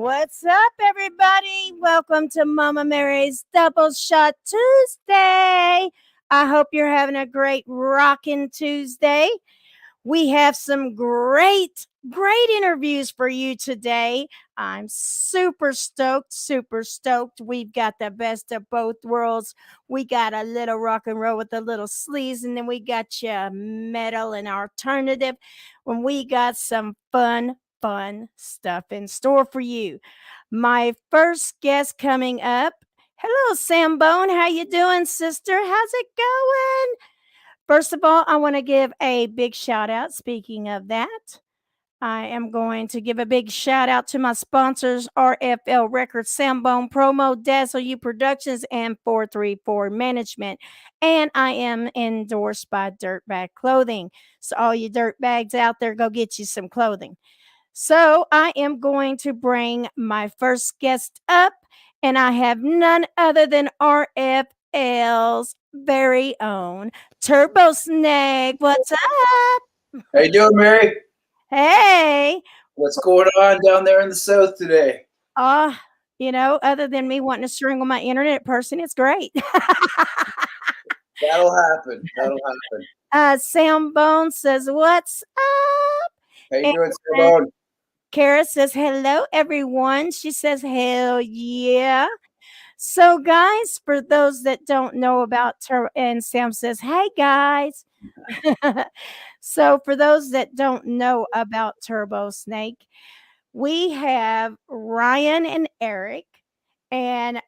What's up, everybody? Welcome to Mama Mary's Double Shot Tuesday. I hope you're having a great rockin' Tuesday. We have some great interviews for you today. I'm super stoked. We've got the best of both worlds. We got a little rock and roll with a little sleaze, and then we got you metal and alternative. When we got some fun stuff in store for you. My first guest coming up. Hello, Sambone. How you doing, sister? How's it going? First of all, I want to give a big shout out. Speaking of that, I am going to give a big shout out to my sponsors, RFL Records, Sambone Promo, Dazzle U Productions, and 434 Management. And I am endorsed by Dirtbag Clothing. So all you dirtbags out there, go get you some clothing. So I am going to bring my first guest up, and I have none other than RFL's very own Turbosnake. What's up? How you doing, Mary? Hey. What's going on down there in the South today? Other than me wanting to strangle my internet person, it's great. That'll happen. Sam Bone says, what's up? How you doing, Sam? Kara says, hello, everyone. She says, hell yeah. So, guys, for those that don't know about and Sam says, hey, guys. So, for those that don't know about Turbosnake, we have Ryan and Eric. And,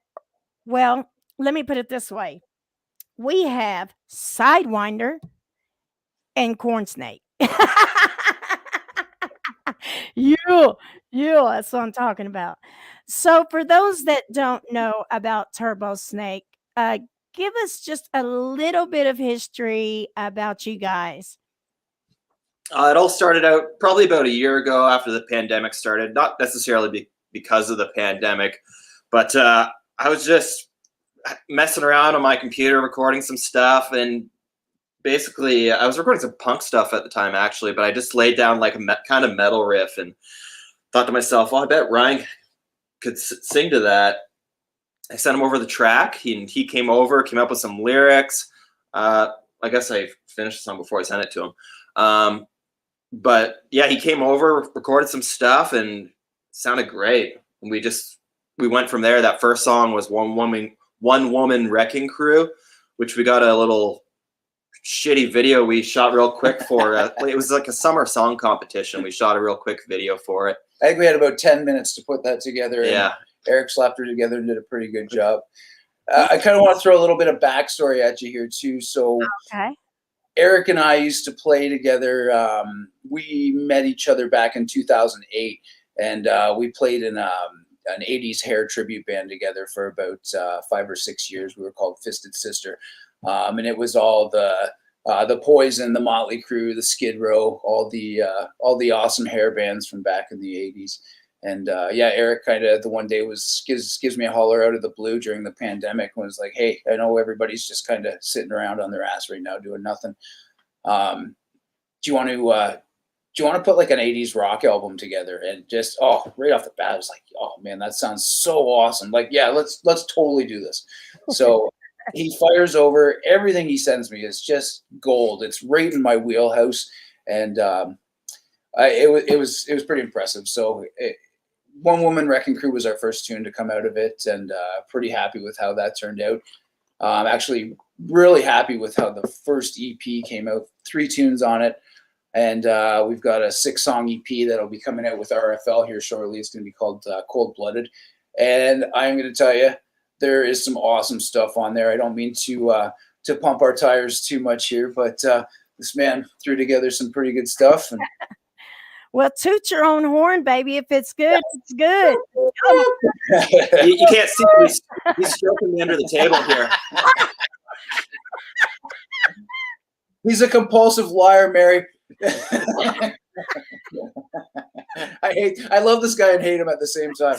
well, let me put it this way. We have Sidewinder and Cornsnake. Yeah, that's what I'm talking about. So for those that don't know about Turbosnake, give us just a little bit of history about you guys. It all started out probably about a year ago after the pandemic started, not necessarily because of the pandemic, but I was just messing around on my computer, recording some stuff, and basically I was recording some punk stuff at the time, actually, but I just laid down like a kind of metal riff and thought to myself, well, I bet Ryan could sing to that. I sent him over the track. He came over, came up with some lyrics. I guess I finished the song before I sent it to him. But yeah, he came over, recorded some stuff, and it sounded great. And we went from there. That first song was One Woman Wrecking Crew, which we got a little shitty video we shot real quick for. It was like a summer song competition. We shot a real quick video for it. I think we had about 10 minutes to put that together. Yeah. Eric slapped her together and did a pretty good job. I kind of want to throw a little bit of backstory at you here too. So Okay. Eric and I used to play together. We met each other back in 2008, and we played in an 80s hair tribute band together for about 5 or 6 years. We were called Fisted Sister. And it was all the Poison, the Motley Crue, the Skid Row, all the awesome hair bands from back in the 80s. And Eric kind of the one day gives me a holler out of the blue during the pandemic and was like, hey, I know everybody's just kind of sitting around on their ass right now doing nothing. Do you want to put like an 80s rock album together? And just right off the bat, I was like, oh man, that sounds so awesome. Like, yeah, let's totally do this. So he fires over. Everything he sends me is just gold. It's right in my wheelhouse, and it was pretty impressive. So One Woman Wrecking Crew was our first tune to come out of it, and pretty happy with how that turned out. Actually, really happy with how the first EP came out. 3 tunes on it, and we've got a 6-song EP that'll be coming out with RFL here shortly. It's going to be called Cold Blooded, and I'm going to tell you, there is some awesome stuff on there. I don't mean to pump our tires too much here, but this man threw together some pretty good stuff. And well, toot your own horn, baby. If it's good, it's good. You can't see he's stroking me under the table here. He's a compulsive liar, Mary. I love this guy and hate him at the same time.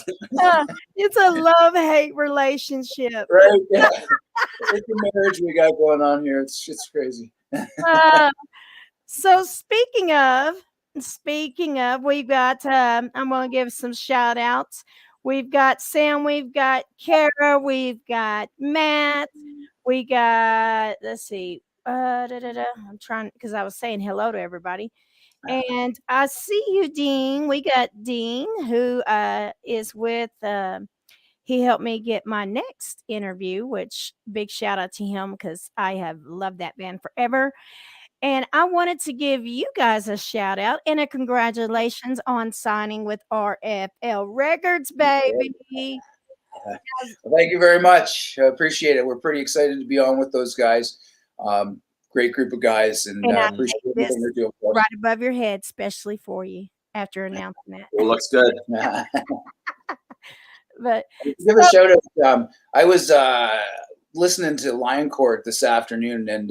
It's a love-hate relationship. Right? Yeah. It's a marriage we got going on here. It's crazy. So speaking of speaking of, we've got, I'm going to give some shout outs. We've got Sam, we've got Kara, we've got Matt, we got, let's see, I'm trying because I was saying hello to everybody. And I see you, Dean. We got Dean, who is with, he helped me get my next interview, which big shout out to him because I have loved that band forever. And I wanted to give you guys a shout out and a congratulations on signing with RFL Records, baby. Thank you very much. I appreciate it. We're pretty excited to be on with those guys. Great group of guys, and And I appreciate hate everything they're doing for us. right above your head, especially for you after announcing that. It looks good. But Give a shout out. I was listening to Lioncourt this afternoon, and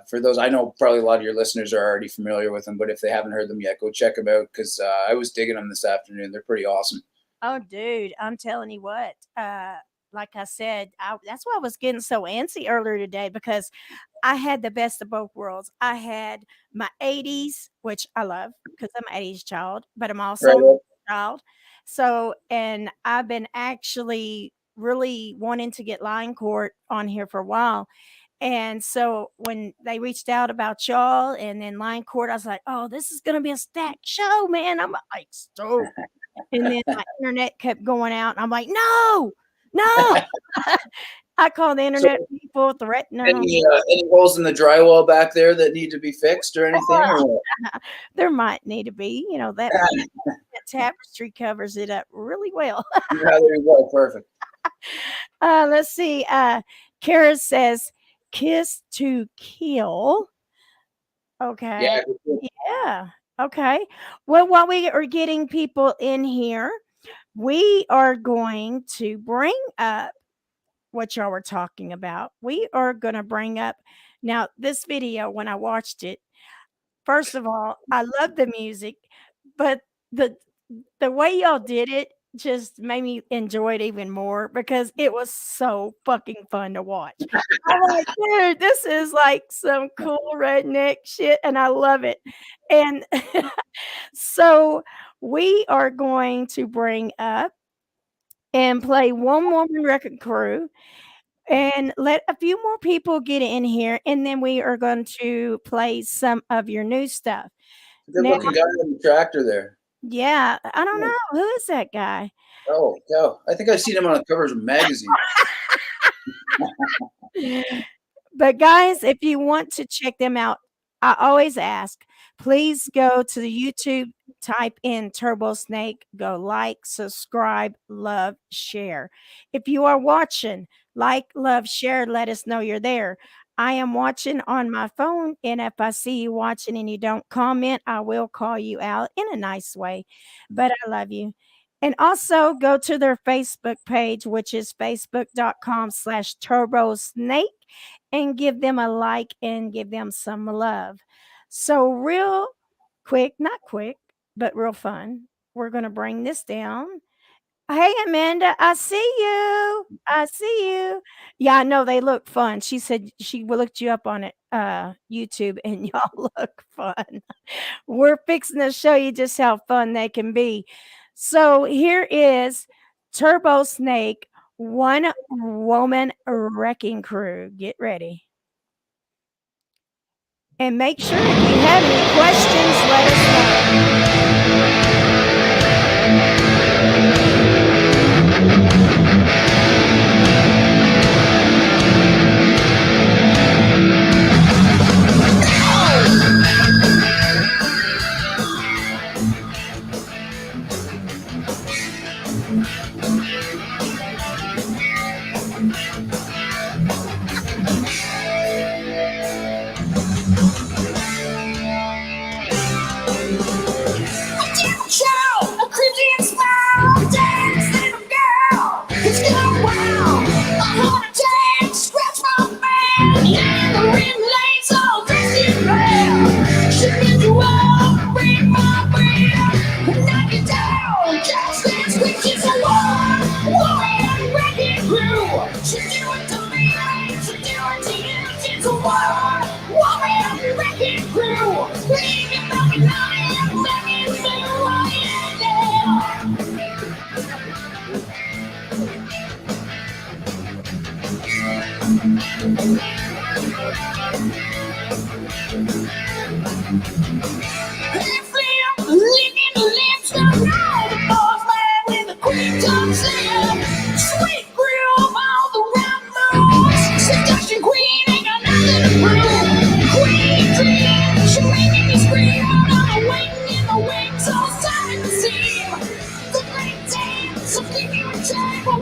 for those, I know probably a lot of your listeners are already familiar with them, but if they haven't heard them yet, go check them out because I was digging them this afternoon. They're pretty awesome. oh, dude, I'm telling you what. Like I said, that's why I was getting so antsy earlier today because I had the best of both worlds. I had my 80s, which I love because I'm an 80s child, but I'm also Right. a child. So, and I've been actually really wanting to get Line Court on here for a while. And so when they reached out about y'all and then Line Court, I was like, oh, this is going to be a stacked show, man. I'm like, stoked. And then my internet kept going out. And I'm like, no. I call the internet people, threaten them. Any holes in the drywall back there that need to be fixed or anything? Or what? There might need to be, that tapestry covers it up really well. Yeah, there you go. Perfect. Let's see. Kara says, kiss to kill. Okay. Yeah. Okay. Well, while we are getting people in here, we are going to bring up what y'all were talking about. We are going to bring up now this video. When I watched it, first of all, I love the music, but the way y'all did it just made me enjoy it even more because it was so fucking fun to watch. I'm like, dude, this is like some cool redneck shit, and I love it. And so we are going to bring up and play One Woman Record Crew and let a few more people get in here, and then we are going to play some of your new stuff. Good looking guy on the tractor there. Yeah, I don't know. Who is that guy? Oh, I think I've seen him on the covers of magazines. But guys, if you want to check them out, I always ask, please go to the YouTube, type in Turbosnake, go like, subscribe, love, share. If you are watching, like, love, share, let us know you're there. I am watching on my phone, and if I see you watching and you don't comment, I will call you out in a nice way. But I love you. And also go to their Facebook page, which is facebook.com/Turbosnake, and give them a like and give them some love. So real quick, not quick, but real fun. We're going to bring this down. Hey, Amanda, I see you. Yeah, I know they look fun. She said she looked you up on it, YouTube, and y'all look fun. We're fixing to show you just how fun they can be. So here is Turbosnake, One Woman Wrecking Crew. Get ready. And make sure if you have any questions, let us Knock it down, just dance with you for a while.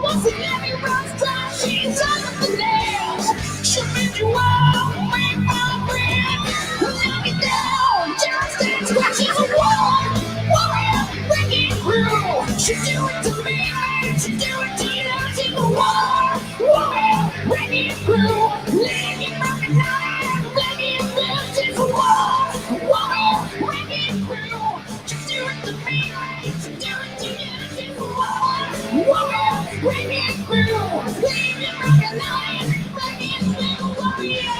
Once in every rough time, she's on the nails. She'll make you up, make my breath. Knock it down, just dance when she's a wall. Warrior, breaking through. She'll do it to me, she'll do it to you. She's a wall. Warrior, breaking through. Living broken night, breaking through. She's a wall. Warrior, breaking through. She'll do it to me, she'll do it to you. She's a wall. Warrior, breaking through. Living broken night, breaking through. Warrior.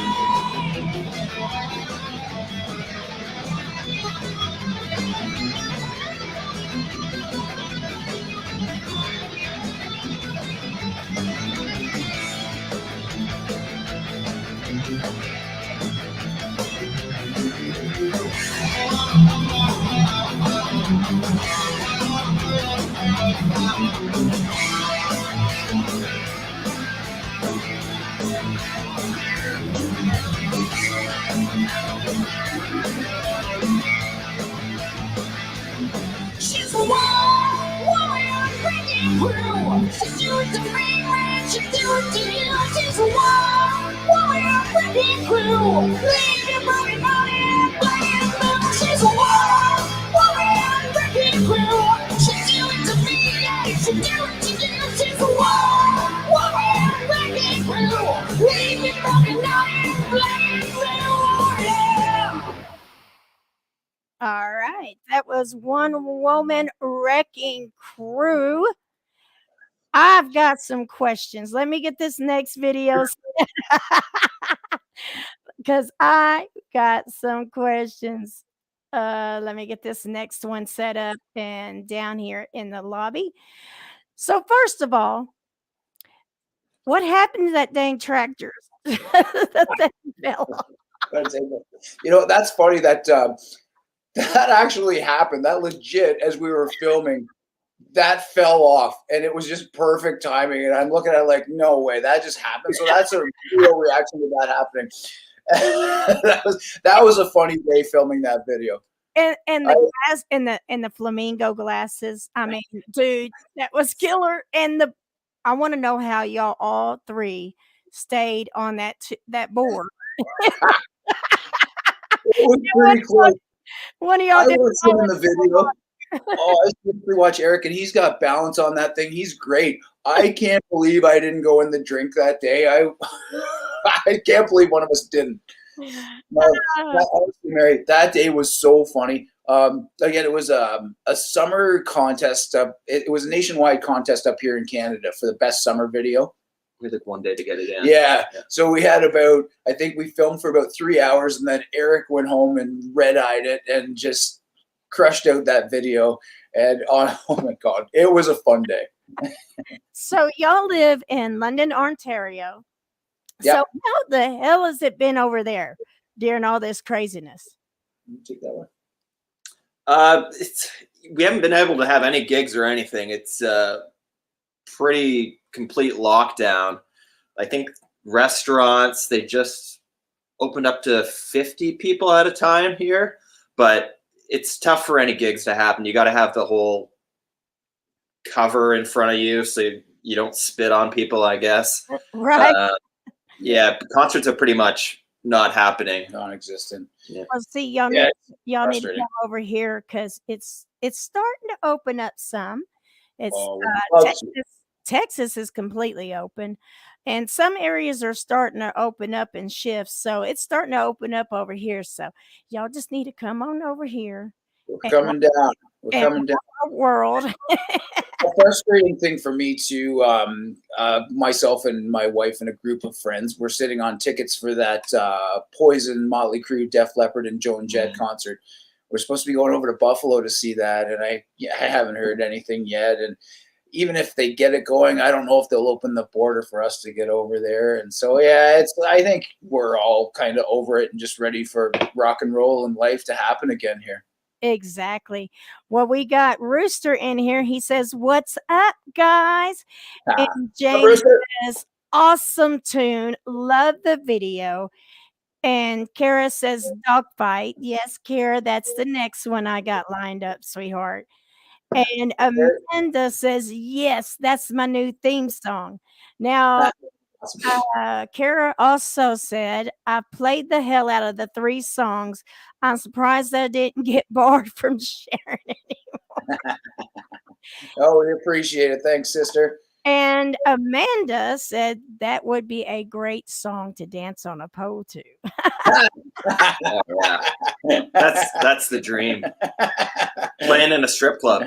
She's a warrior breaking through. She'll do it to me, man. She'll do it to you. She's a warrior breaking through. Leave your broken body, playing through. She's a warrior breaking through. She'll do it to me, yeah. She'll do it to you. She's a warrior breaking through. Leave your broken body, playing through. Yeah. All right, that was one woman wrecking crew. I've got some questions. Let me get this next video because I got some questions. Let me get this next one set up and down here in the lobby. So first of all, what happened to that dang tractor? That thing fell off. You know, that's funny that that actually happened. That legit, as we were filming, that fell off, and it was just perfect timing. And I'm looking at it like, no way, that just happened. So that's a real reaction to that happening. that was a funny day filming that video. And the glass and the flamingo glasses. I mean, dude, that was killer. And I want to know how y'all all three stayed on that board. It was pretty close. One of y'all I did was in the video. Oh, I simply watch Eric, and he's got balance on that thing. He's great. I can't believe I didn't go in the drink that day. I can't believe one of us didn't. No, honestly, Mary, that day was so funny. Again, it was a summer contest. It was a nationwide contest up here in Canada for the best summer video. We took one day to get it in. Yeah. So we had I think we filmed for about 3 hours, and then Eric went home and red-eyed it and just crushed out that video. And oh my God, it was a fun day. So y'all live in London, Ontario. Yep. So how the hell has it been over there during all this craziness? You take that one. We haven't been able to have any gigs or anything. It's pretty complete lockdown. I think restaurants, they just opened up to 50 people at a time here, but it's tough for any gigs to happen. You got to have the whole cover in front of you so you don't spit on people, I guess. Right. Yeah, concerts are pretty much not happening. Non-existent. Yeah. Well, see, y'all need to come over here because it's starting to open up some. It's Texas is completely open, and some areas are starting to open up in shifts. So it's starting to open up over here. So y'all just need to come on over here. We're coming down. We're coming down. Our world. A frustrating thing for me too. Myself and my wife and a group of friends were sitting on tickets for that Poison, Motley Crue, Def Leppard, and Joan Jett concert. We're supposed to be going over to Buffalo to see that, and I haven't heard anything yet. And even if they get it going, I don't know if they'll open the border for us to get over there. And so, yeah, I think we're all kind of over it and just ready for rock and roll and life to happen again here. Exactly. Well, we got Rooster in here. He says, "What's up, guys?" And James says, "Awesome tune. Love the video." And Kara says, "Dogfight." Yes, Kara, that's the next one I got lined up, sweetheart. And Amanda says, yes, that's my new theme song. Now, Kara also said, I played the hell out of the 3 songs. I'm surprised I didn't get barred from sharing it. Oh, we appreciate it. Thanks, sister. And Amanda said that would be a great song to dance on a pole to. Oh, yeah. That's the dream. Playing in a strip club.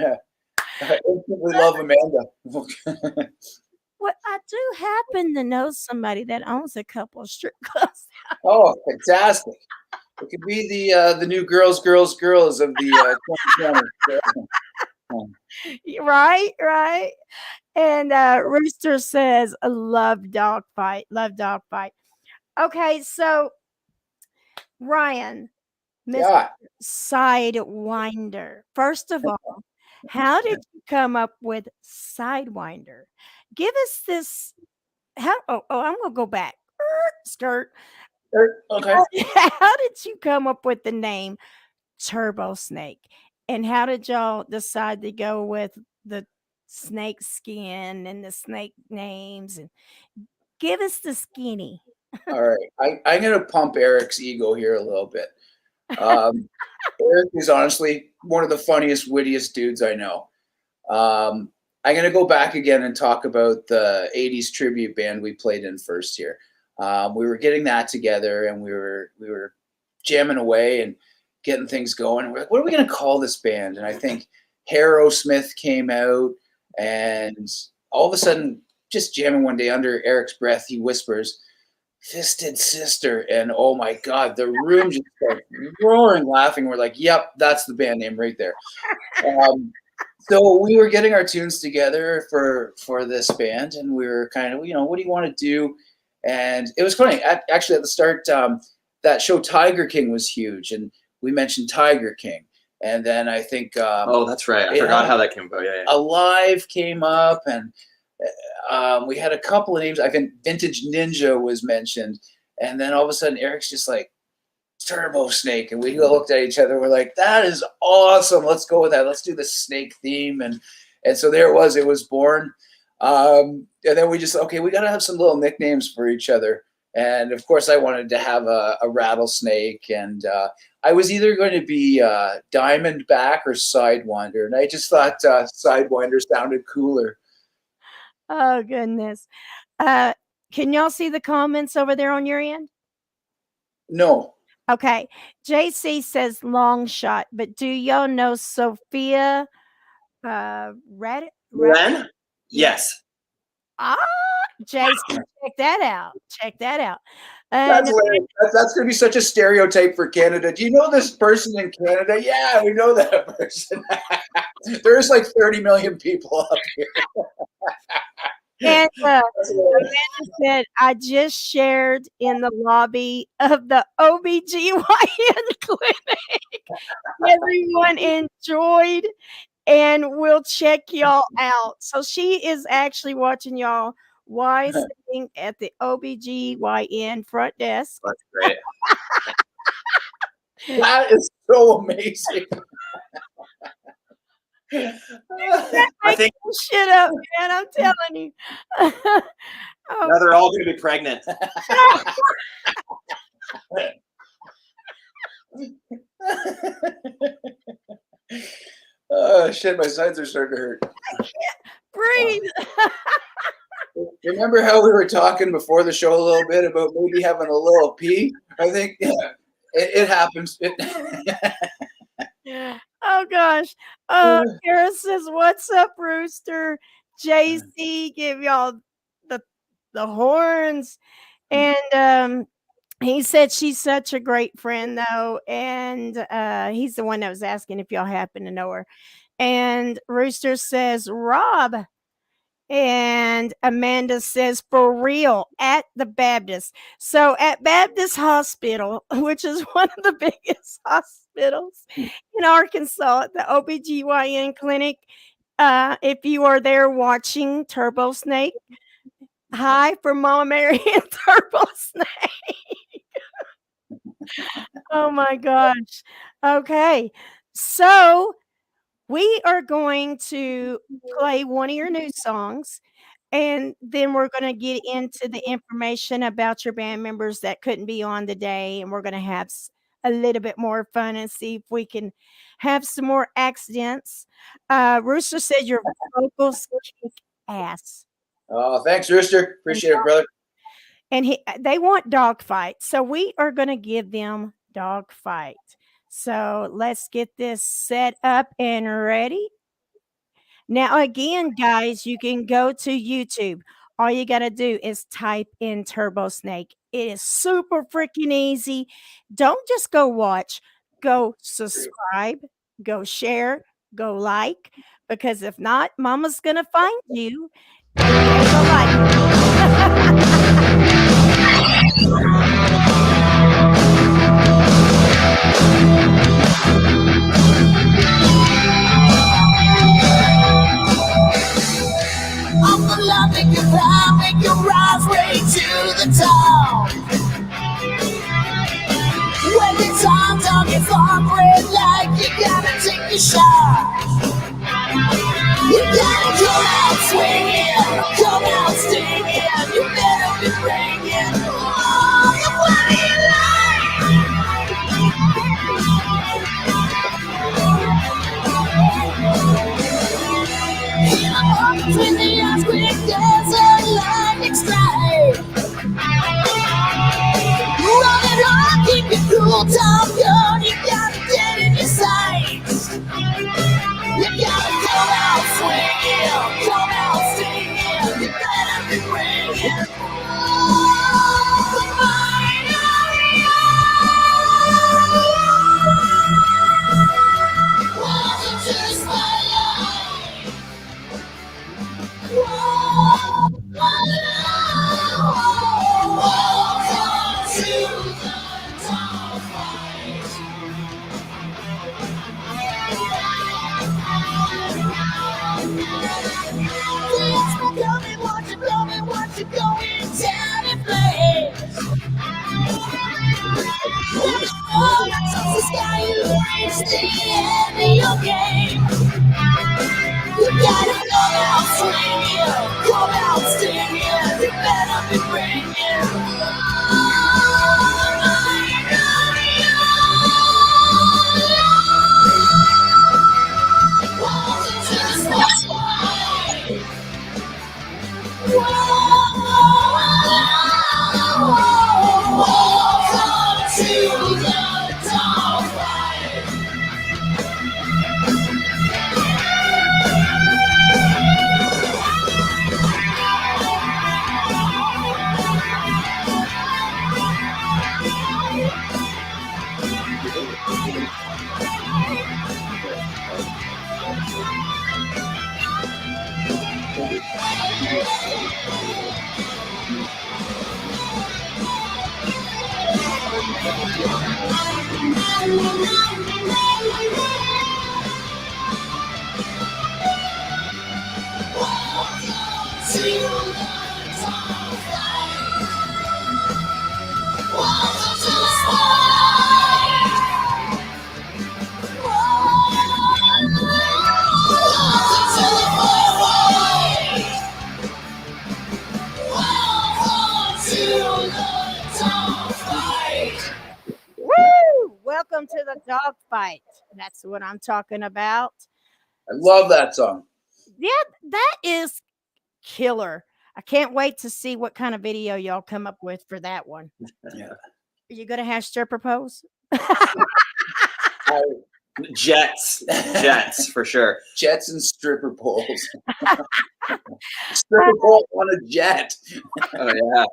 I instantly love Amanda. Well, I do happen to know somebody that owns a couple of strip clubs. Oh, fantastic! It could be the new girls of the 2020. Right. And Rooster says, love dogfight. Okay, so Ryan, Mr. Yeah. Sidewinder. First of all, how did you come up with Sidewinder? Give us this. I'm gonna go back. Skirt. Okay. How did you come up with the name Turbosnake? And how did y'all decide to go with the snake skin and the snake names? And give us the skinny. All right. I'm gonna pump Eric's ego here a little bit. Eric is honestly one of the funniest, wittiest dudes I know. I'm going to go back again and talk about the 80s tribute band we played in first here. We were getting that together and we were jamming away and getting things going. We're like, what are we going to call this band? And I think Aerosmith came out, and all of a sudden, just jamming one day under Eric's breath, he whispers, Fisted Sister. And oh my God, the room just started roaring laughing. We're like, yep, that's the band name right there. So we were getting our tunes together for this band, and we were kind of, what do you want to do? And it was funny. Actually, at the start, that show Tiger King was huge, and we mentioned Tiger King. And then I think oh, that's right. I forgot how that came about. Yeah. Alive came up, and we had a couple of names. I think Vintage Ninja was mentioned, and then all of a sudden Eric's just like, Turbosnake, and we looked at each other. We're like, that is awesome. Let's go with that. Let's do the snake theme. And so there it was. It was born. And then we just, okay, we got to have some little nicknames for each other. And of course, I wanted to have a rattlesnake. And I was either going to be Diamondback or Sidewinder. And I just thought Sidewinder sounded cooler. Oh, goodness. Can y'all see the comments over there on your end? No. Okay. JC says long shot, but do y'all know Sophia Ren? Yes. JC, check that out. That's going to be such a stereotype for Canada. Do you know this person in Canada? Yeah, we know that person. There's like 30 million people up here. And Amanda said, I just shared in the lobby of the OBGYN clinic. Everyone enjoyed, and we'll check y'all out. So she is actually watching y'all while sitting at the OBGYN front desk. That's great. That is so amazing. I think shit up, man. I'm telling you. Now they're all going to be pregnant. Oh shit! My sides are starting to hurt. I can't breathe. Remember how we were talking before the show a little bit about maybe having a little pee? I think it happens. Oh gosh. Kara says, "What's up, Rooster?" JC, give y'all the horns, and he said she's such a great friend though, and he's the one that was asking if y'all happen to know her. And Rooster says, "Rob." And Amanda says, for real, at the Baptist. So at Baptist Hospital, which is one of the biggest hospitals in Arkansas, the OBGYN clinic, if you are there watching Turbosnake, hi from Mama Mary and Turbosnake. Oh my gosh. Okay. So we are going to play one of your new songs, and then we're going to get into the information about your band members that couldn't be on today, and we're going to have a little bit more fun and see if we can have some more accidents. Rooster said your vocals kick ass. Oh, thanks, Rooster. Appreciate it, brother. And they want Dogfight, so we are going to give them Dogfight. So let's get this set up and ready. Now, again, guys, you can go to YouTube. All you got to do is type in Turbosnake. It is super freaking easy. Don't just go watch, go subscribe, go share, go like, because if not, Mama's going to find you. And you ain't gonna like I'm the love that you find, make your rise way to the top. When the time dog gets on red light, you gotta take a shot. You gotta come out swinging, come out stinging. You better be bringing all the money you between the eyes, quick as a lightning strike. Running hard, keep your cool, Tom gun. You gotta get in your sights. You gotta come out swinging, come out stinging. You better be bringing all the money welcome to the spotlight. Welcome to the top fight. Watch you going down in flames. Oh, touch the sky, you reach the end of your game. You gotta come out swinging, come out stinging. You better be bringing welcome to the spotlight. Welcome to the top fight. Woo! Welcome to the Dogfight. That's what I'm talking about. I love that song. Yeah, that is killer. I can't wait to see what kind of video y'all come up with for that one. Yeah. Are you gonna have stripper pose? Jets for sure. Jets and stripper poles. Stripper pole on a jet. Oh yeah.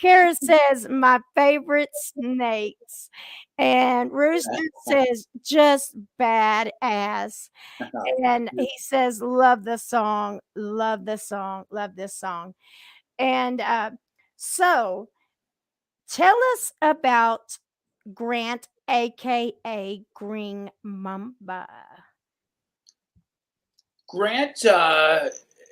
Kara says my favorite snakes, and Rooster says just badass, and he says love the song, love the song, love this song, and so tell us about Grant, aka Green Mamba. Grant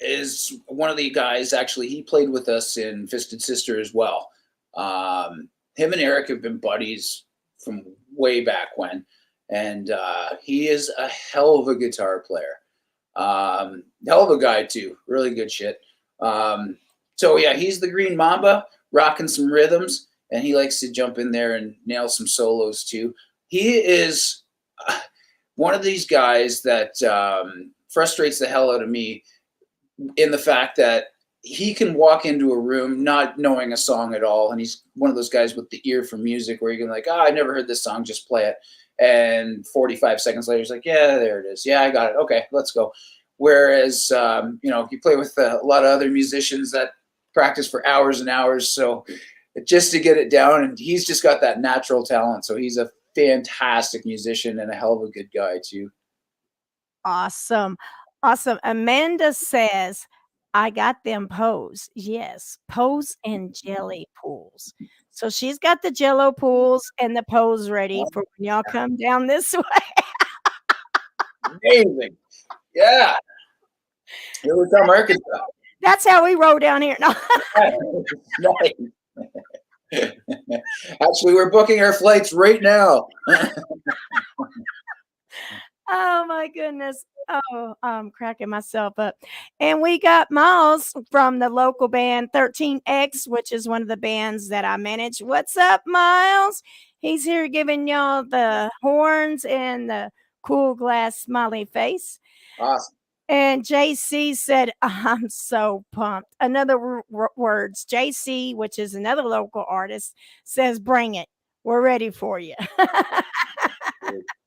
is one of the guys. Actually, he played with us in Fisted Sister as well. Him and Eric have been buddies from way back when, and he is a hell of a guitar player. Hell of a guy too. Really good shit. So yeah, he's the Green Mamba, rocking some rhythms, and he likes to jump in there and nail some solos too. He is one of these guys that frustrates the hell out of me in the fact that he can walk into a room not knowing a song at all, and he's one of those guys with the ear for music where you can like, I never heard this song, just play it. And 45 seconds later, he's like, yeah, there it is. Yeah, I got it. Okay, let's go. Whereas, you play with a lot of other musicians that practice for hours and hours. So just to get it down, and he's just got that natural talent. So he's a fantastic musician and a hell of a good guy too. Awesome. Amanda says, I got them pose. Yes, pose and jelly pools. So she's got the jello pools and the pose ready for when y'all come down this way. Amazing. Yeah. Here we come, Arkansas. That's how we roll down here. No. Nice. Actually, we're booking our flights right now. Oh my goodness. Oh, I'm cracking myself up. And we got Miles from the local band 13X, which is one of the bands that I manage. What's up, Miles? He's here giving y'all the horns and the cool glass smiley face. Awesome. And JC said, I'm so pumped. Another words, JC, which is another local artist, says, bring it. We're ready for you.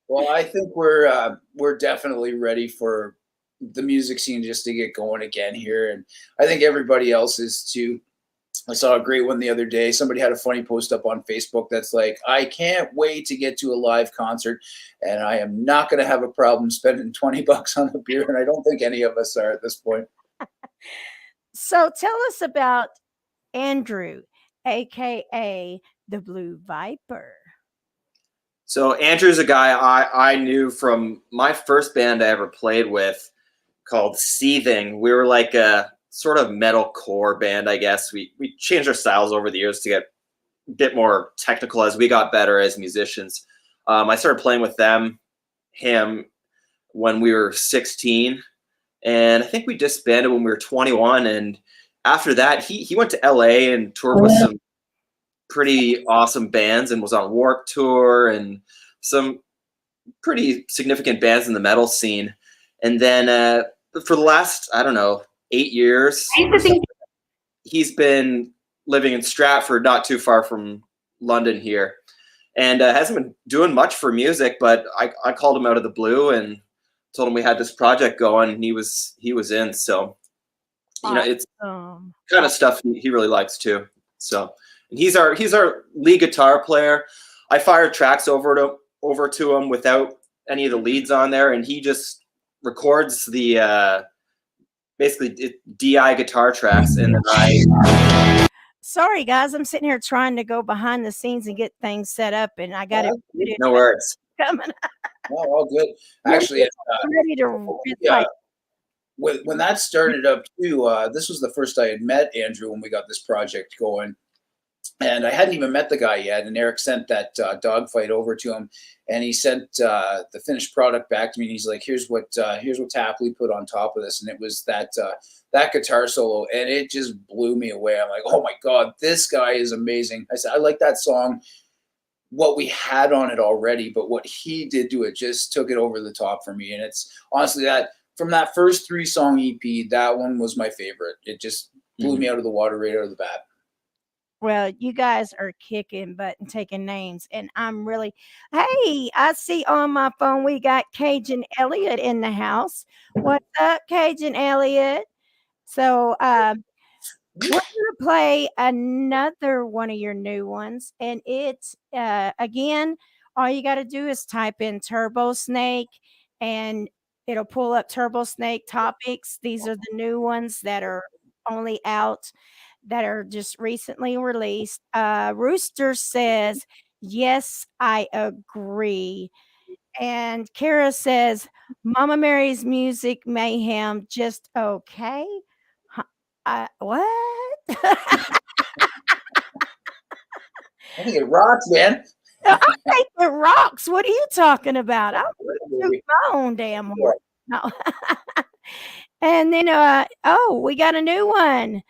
Well, I think we're definitely ready for the music scene just to get going again here. And I think everybody else is too. I saw a great one the other day. Somebody had a funny post up on Facebook that's like, I can't wait to get to a live concert, and I am not going to have a problem spending $20 on a beer. And I don't think any of us are at this point. So tell us about Andrew, aka the Blue Viper. So Andrew's a guy I knew from my first band I ever played with called Seething. We were like a sort of metalcore band, I guess. We changed our styles over the years to get a bit more technical as we got better as musicians. I started playing with him when we were 16, and I think we disbanded when we were 21. And after that, he went to LA and toured with some pretty awesome bands and was on Warped Tour and some pretty significant bands in the metal scene. And then for the last, 8 years, he's been living in Stratford, not too far from London here, and hasn't been doing much for music, but I called him out of the blue and told him we had this project going, and he was in. So, it's kind of stuff he really likes too. So, and he's our lead guitar player. I fired tracks over to him without any of the leads on there, and he just records the basically DI guitar tracks, and then Sorry, guys, I'm sitting here trying to go behind the scenes and get things set up, and I got it. No worries. Coming. No, all good. Actually, ready to when that started up too, this was the first I had met Andrew when we got this project going. And I hadn't even met the guy yet. And Eric sent that dogfight over to him, and he sent the finished product back to me. And he's like, "Here's what Tapley put on top of this." And it was that guitar solo, and it just blew me away. I'm like, "Oh my god, this guy is amazing." I said, "I like that song, what we had on it already, but what he did to it just took it over the top for me." And it's honestly that from that first 3-song EP, that one was my favorite. It just blew me out of the water right out of the bat. Well, you guys are kicking butt and taking names, and I'm really, hey, I see on my phone we got Cajun Elliott in the house. What's up, Cajun Elliott? So we're going to play another one of your new ones, and it's, again, all you got to do is type in Turbosnake, and it'll pull up Turbosnake topics. These are the new ones that are only out, that are just recently released. Rooster says, yes, I agree. And Kara says, Mama Mary's music mayhem, just okay. What? I think it rocks, man. I think it rocks. What are you talking about? I'm shooting my own damn horn. No. And then, we got a new one.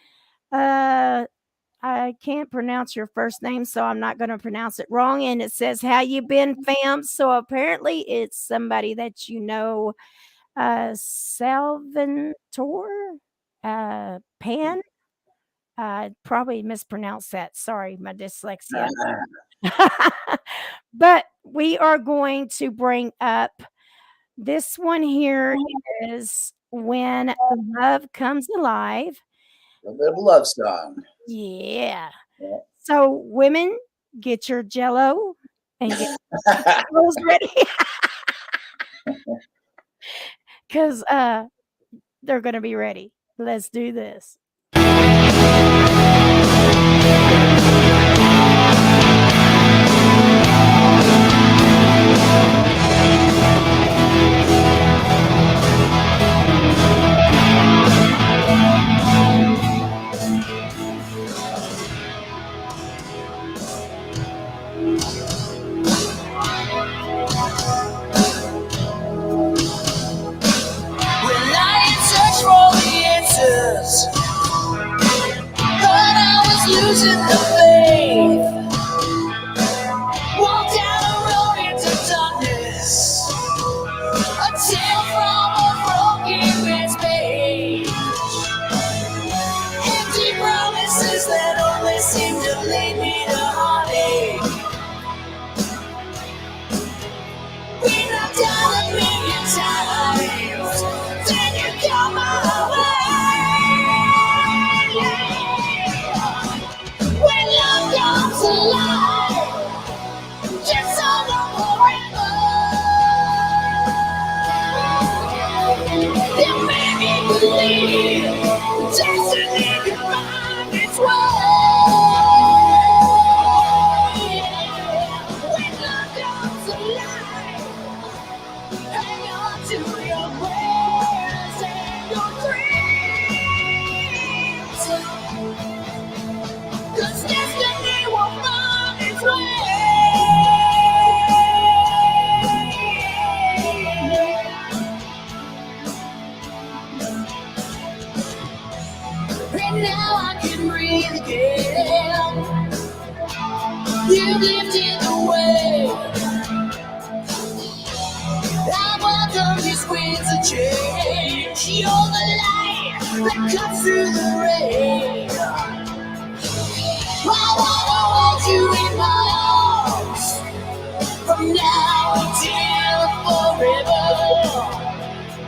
I can't pronounce your first name, so I'm not going to pronounce it wrong. And it says, "How you been, fam?" So apparently, it's somebody that you know, Salvatore, Pan. I probably mispronounced that. Sorry, my dyslexia. But we are going to bring up this one here is "When Love Comes Alive." A little love song. Yeah. Yeah. So women, get your Jello and get your clothes ready because they're gonna be ready. Let's do this. When I in search for the answers, but I was losing the faith. Walked down the road into darkness, a tale from a broken man's page. Empty promises that only seem to lead me to heartache. We knocked down a million times, then you come my way. When love comes alive, just hold on forever. You made me believe destiny could find its way. When love comes alive, hang on to your prayers and your dreams, 'cause destiny will find its way. And now I can breathe again. You've lifted the weight. I welcome these winds of change. You're the light that cuts through the rain. I wanna hold you in my arms from now until forever.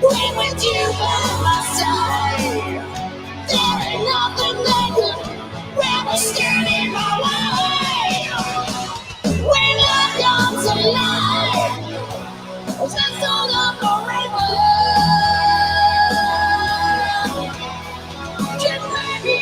When with you by my side, there ain't nothing that could ever stand in my way. When love comes alive, just hold on forever. Just make me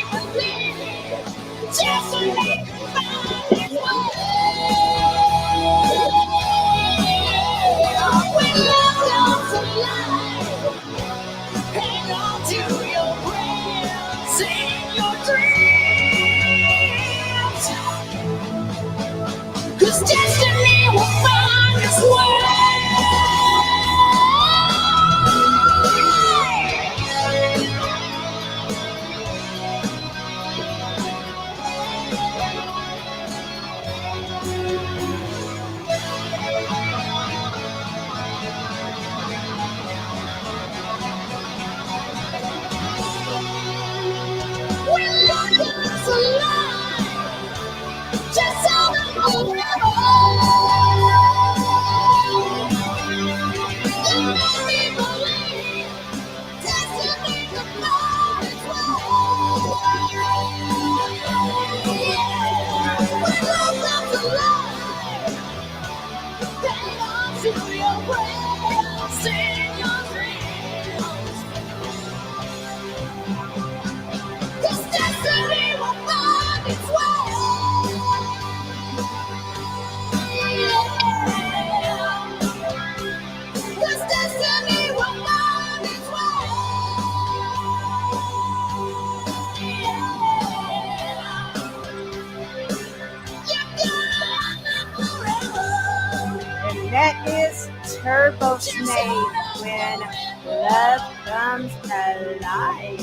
Turbosnake when love comes alive.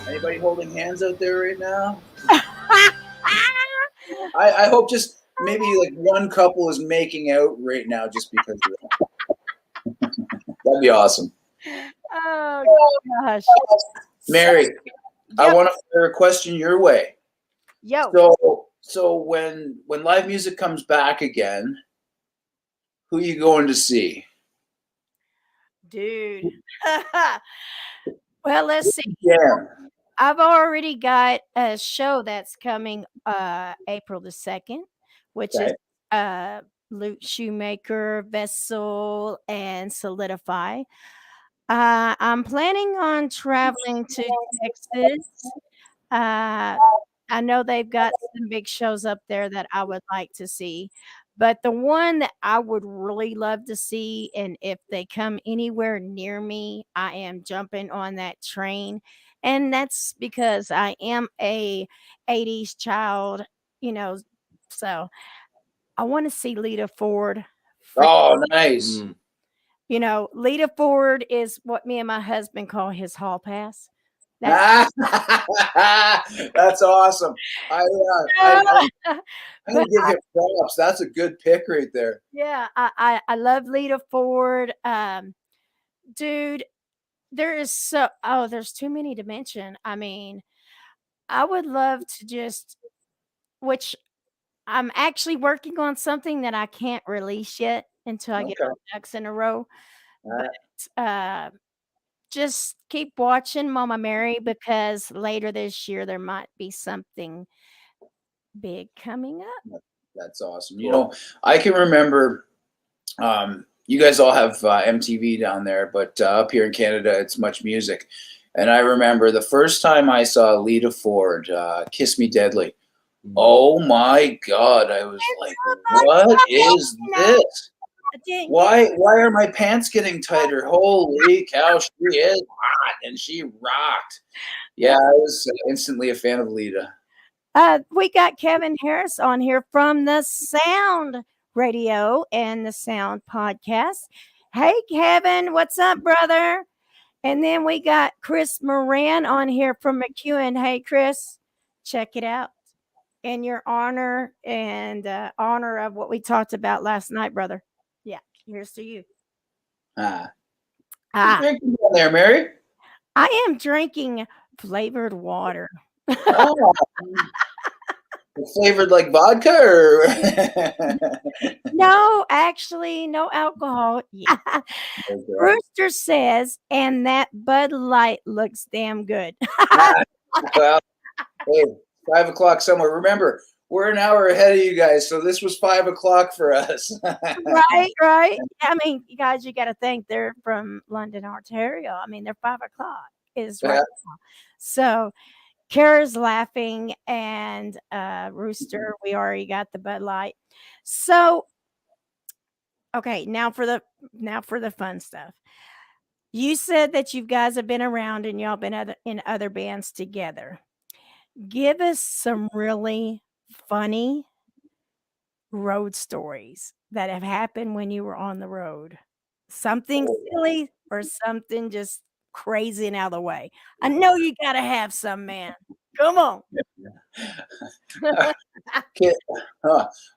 Anybody holding hands out there right now? I hope just maybe like one couple is making out right now just because of that. That'd be awesome. Oh gosh. Mary, I Yep. want to fire a question your way. Yo. So when live music comes back again, who you going to see? Dude. Well, let's see. Yeah. I've already got a show that's coming April the 2nd, which is Luke Shoemaker, Vessel, and Solidify. I'm planning on traveling to Texas. I know they've got some big shows up there that I would like to see. But the one that I would really love to see, and if they come anywhere near me, I am jumping on that train. And that's because I am a 80s child, you know. So I want to see Lita Ford. Oh, nice. You know, Lita Ford is what me and my husband call his hall pass. That's That's awesome. I'm gonna give him props. That's a good pick right there. Yeah, I love Lita Ford. Dude, there's too many to mention. I mean, I would love to just, which I'm actually working on something that I can't release yet until I get Okay. all the ducks in a row. All right. But just keep watching Mama Mary, because later this year there might be something big coming up. That's awesome. You know, I can remember you guys all have MTV down there, but up here in Canada, it's Much Music. And I remember the first time I saw Lita Ford, Kiss Me Deadly. Oh my God. I was like, what is this? Why are my pants getting tighter? Holy cow, she is hot and she rocked. Yeah, I was instantly a fan of Lita. We got Kevin Harris on here from the Sound Radio and the Sound Podcast. Hey, Kevin, what's up, brother? And then we got Chris Moran on here from McEwen. Hey, Chris, check it out. In your honor and honor of what we talked about last night, brother. Yeah, here's to you. What you drinking down there, Mary? I am drinking flavored water. Oh, flavored like vodka, or No, actually, no alcohol. Yeah. Rooster says, and that Bud Light looks damn good. Well, hey, 5 o'clock somewhere. Remember, we're an hour ahead of you guys, so this was 5 o'clock for us. Right. I mean, you guys, you got to think they're from London, Ontario. I mean, they're 5 o'clock is right now. So Kara's laughing, and Rooster, we already got the Bud Light. So, okay, now for the fun stuff. You said that you guys have been around and y'all been in other bands together. Give us some really funny road stories that have happened when you were on the road. Something silly or something just crazy and out of the way. I know you got to have some, man. Come on. Okay.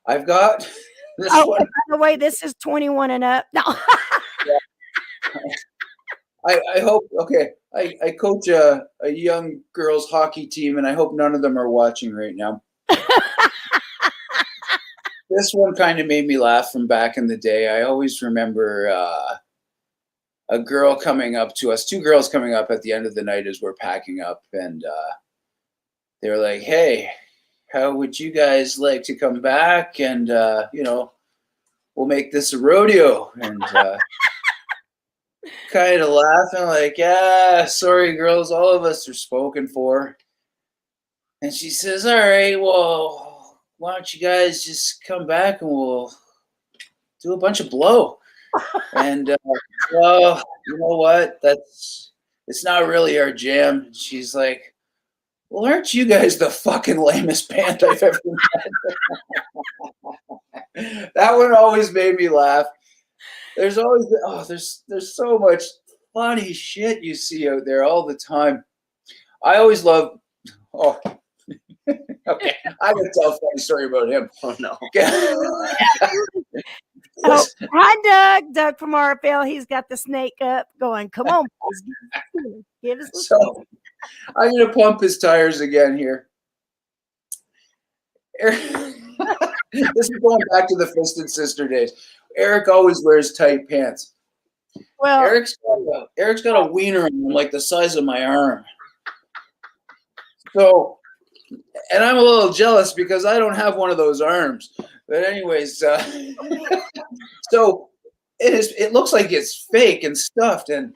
I've got this one. By the way, this is 21 and up. No. I hope, okay, I coach a young girls hockey team, and I hope none of them are watching right now. This one kind of made me laugh from back in the day. I always remember a girl coming up to us, 2 girls coming up at the end of the night as we're packing up, and they were like, hey, how would you guys like to come back, and we'll make this a rodeo. And kind of laughing like, yeah, sorry girls, all of us are spoken for. And she says, all right, well, why don't you guys just come back and we'll do a bunch of blow. And well, you know what, it's not really our jam. And she's like, well, aren't you guys the fucking lamest band I've ever met? That one always made me laugh. There's always there's so much funny shit you see out there all the time. I always love. Oh, okay. I can tell a funny story about him. Oh no. Oh, hi, Doug. Doug from RFL. He's got the snake up going. Come on, boys. Give us So I'm gonna pump his tires again here. This is going back to the Fisted Sister days. Eric always wears tight pants. Well, Eric's got a wiener on him like the size of my arm. So, and I'm a little jealous because I don't have one of those arms. But anyways, so it looks like it's fake and stuffed. And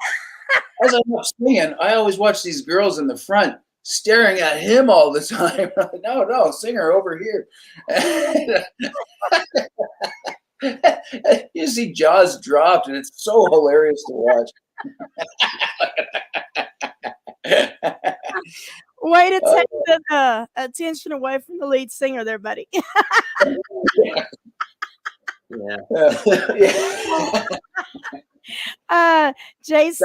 as I'm up singing, I always watch these girls in the front staring at him all the time. No, singer over here. You see jaws dropped, and it's so hilarious to watch. way to take the attention away from the lead singer there, buddy. JC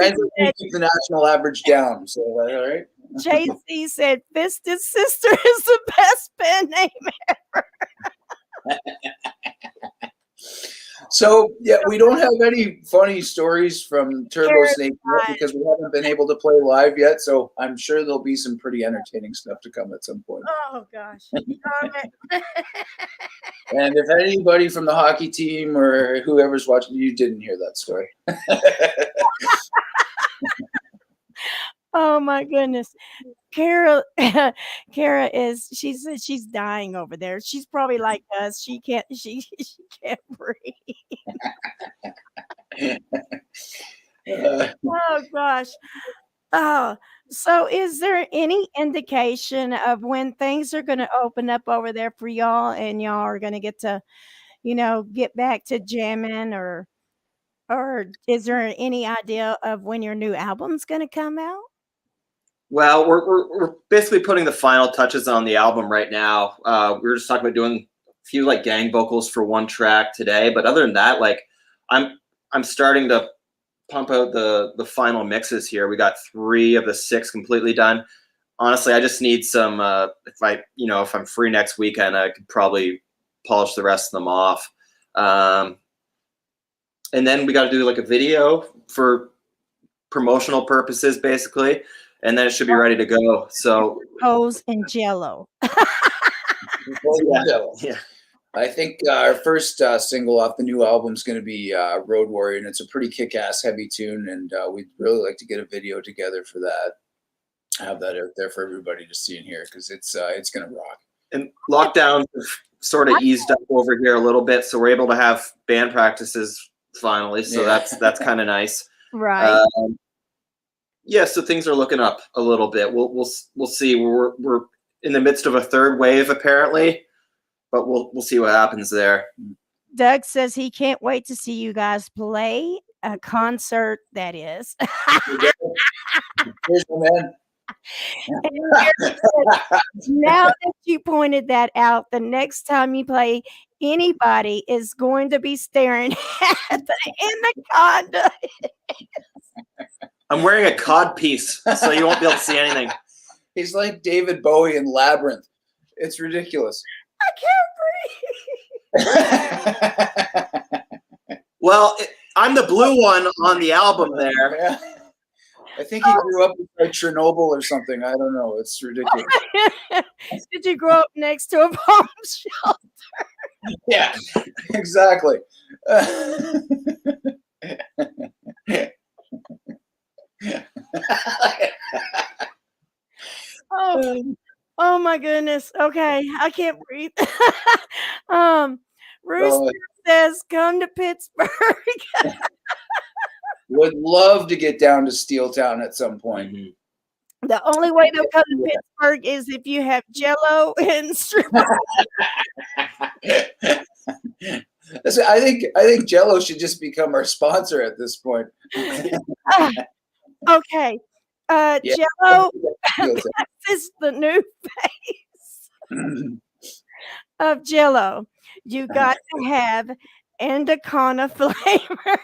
Keep the national average down. So, all right. JC said, "Fisted Sister is the best band name ever." So yeah, we don't have any funny stories from Turbosnake yet because we haven't been able to play live yet. So I'm sure there'll be some pretty entertaining stuff to come at some point. Oh gosh. And if anybody from the hockey team or whoever's watching, you didn't hear that story. Oh my goodness. Kara is she's dying over there. She's probably like us. She can't breathe. Oh gosh. Oh, so is there any indication of when things are going to open up over there for y'all and y'all are going to get to, get back to jamming or is there any idea of when your new album's going to come out? Well, we're basically putting the final touches on the album right now. We were just talking about doing a few like gang vocals for one track today, but other than that, like I'm starting to pump out the final mixes here. We got 3 of the 6 completely done. Honestly, I just need some. If I'm free next weekend, I could probably polish the rest of them off. And then we got to do like a video for promotional purposes, basically. And then it should be ready to go. So Hose and Jello. Yeah. I think our first single off the new album is going to be Road Warrior, and it's a pretty kick-ass heavy tune, and we'd really like to get a video together for that. Have that out there for everybody to see and hear because it's going to rock. And lockdown sort of eased up over here a little bit, so we're able to have band practices finally. So that's kind of nice, right? Yeah, so things are looking up a little bit. We'll see. We're in the midst of a third wave apparently, but we'll see what happens there. Doug says he can't wait to see you guys play a concert. That is. Here's my man. Now that you pointed that out, the next time you play, anybody is going to be staring at in the conduit. I'm wearing a cod piece, so you won't be able to see anything. He's like David Bowie in Labyrinth. It's ridiculous. I can't breathe. Well, I'm the blue one on the album there. Yeah. I think he grew up like Chernobyl or something. I don't know. It's ridiculous. Did you grow up next to a bomb shelter? Yeah, exactly. Oh my goodness. Okay, I can't breathe. Rooster says, "Come to Pittsburgh." Would love to get down to Steeltown at some point. The only way they'll come to Pittsburgh is if you have Jello and stripper. I think Jello should just become our sponsor at this point. Okay. Jello, this is the new face of Jello. You got to have Anaconda flavor.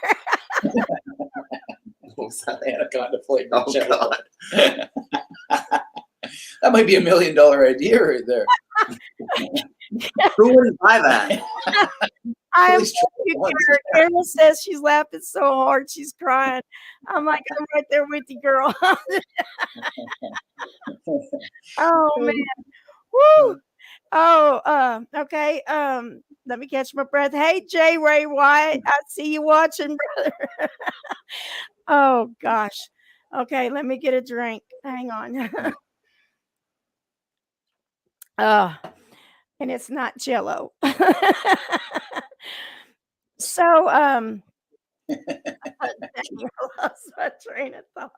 What's that anaconda flavor? Oh God. That might be $1 million idea right there. Who wouldn't buy that? I am Please try with you, it once. Kara. Kara says she's laughing so hard she's crying. I'm like, I'm right there with you, girl. Oh man. Woo. Oh, okay. Let me catch my breath. Hey, J. Ray White, I see you watching, brother. Oh gosh. Okay, let me get a drink. Hang on. And it's not Jello. So, I lost my train of thought.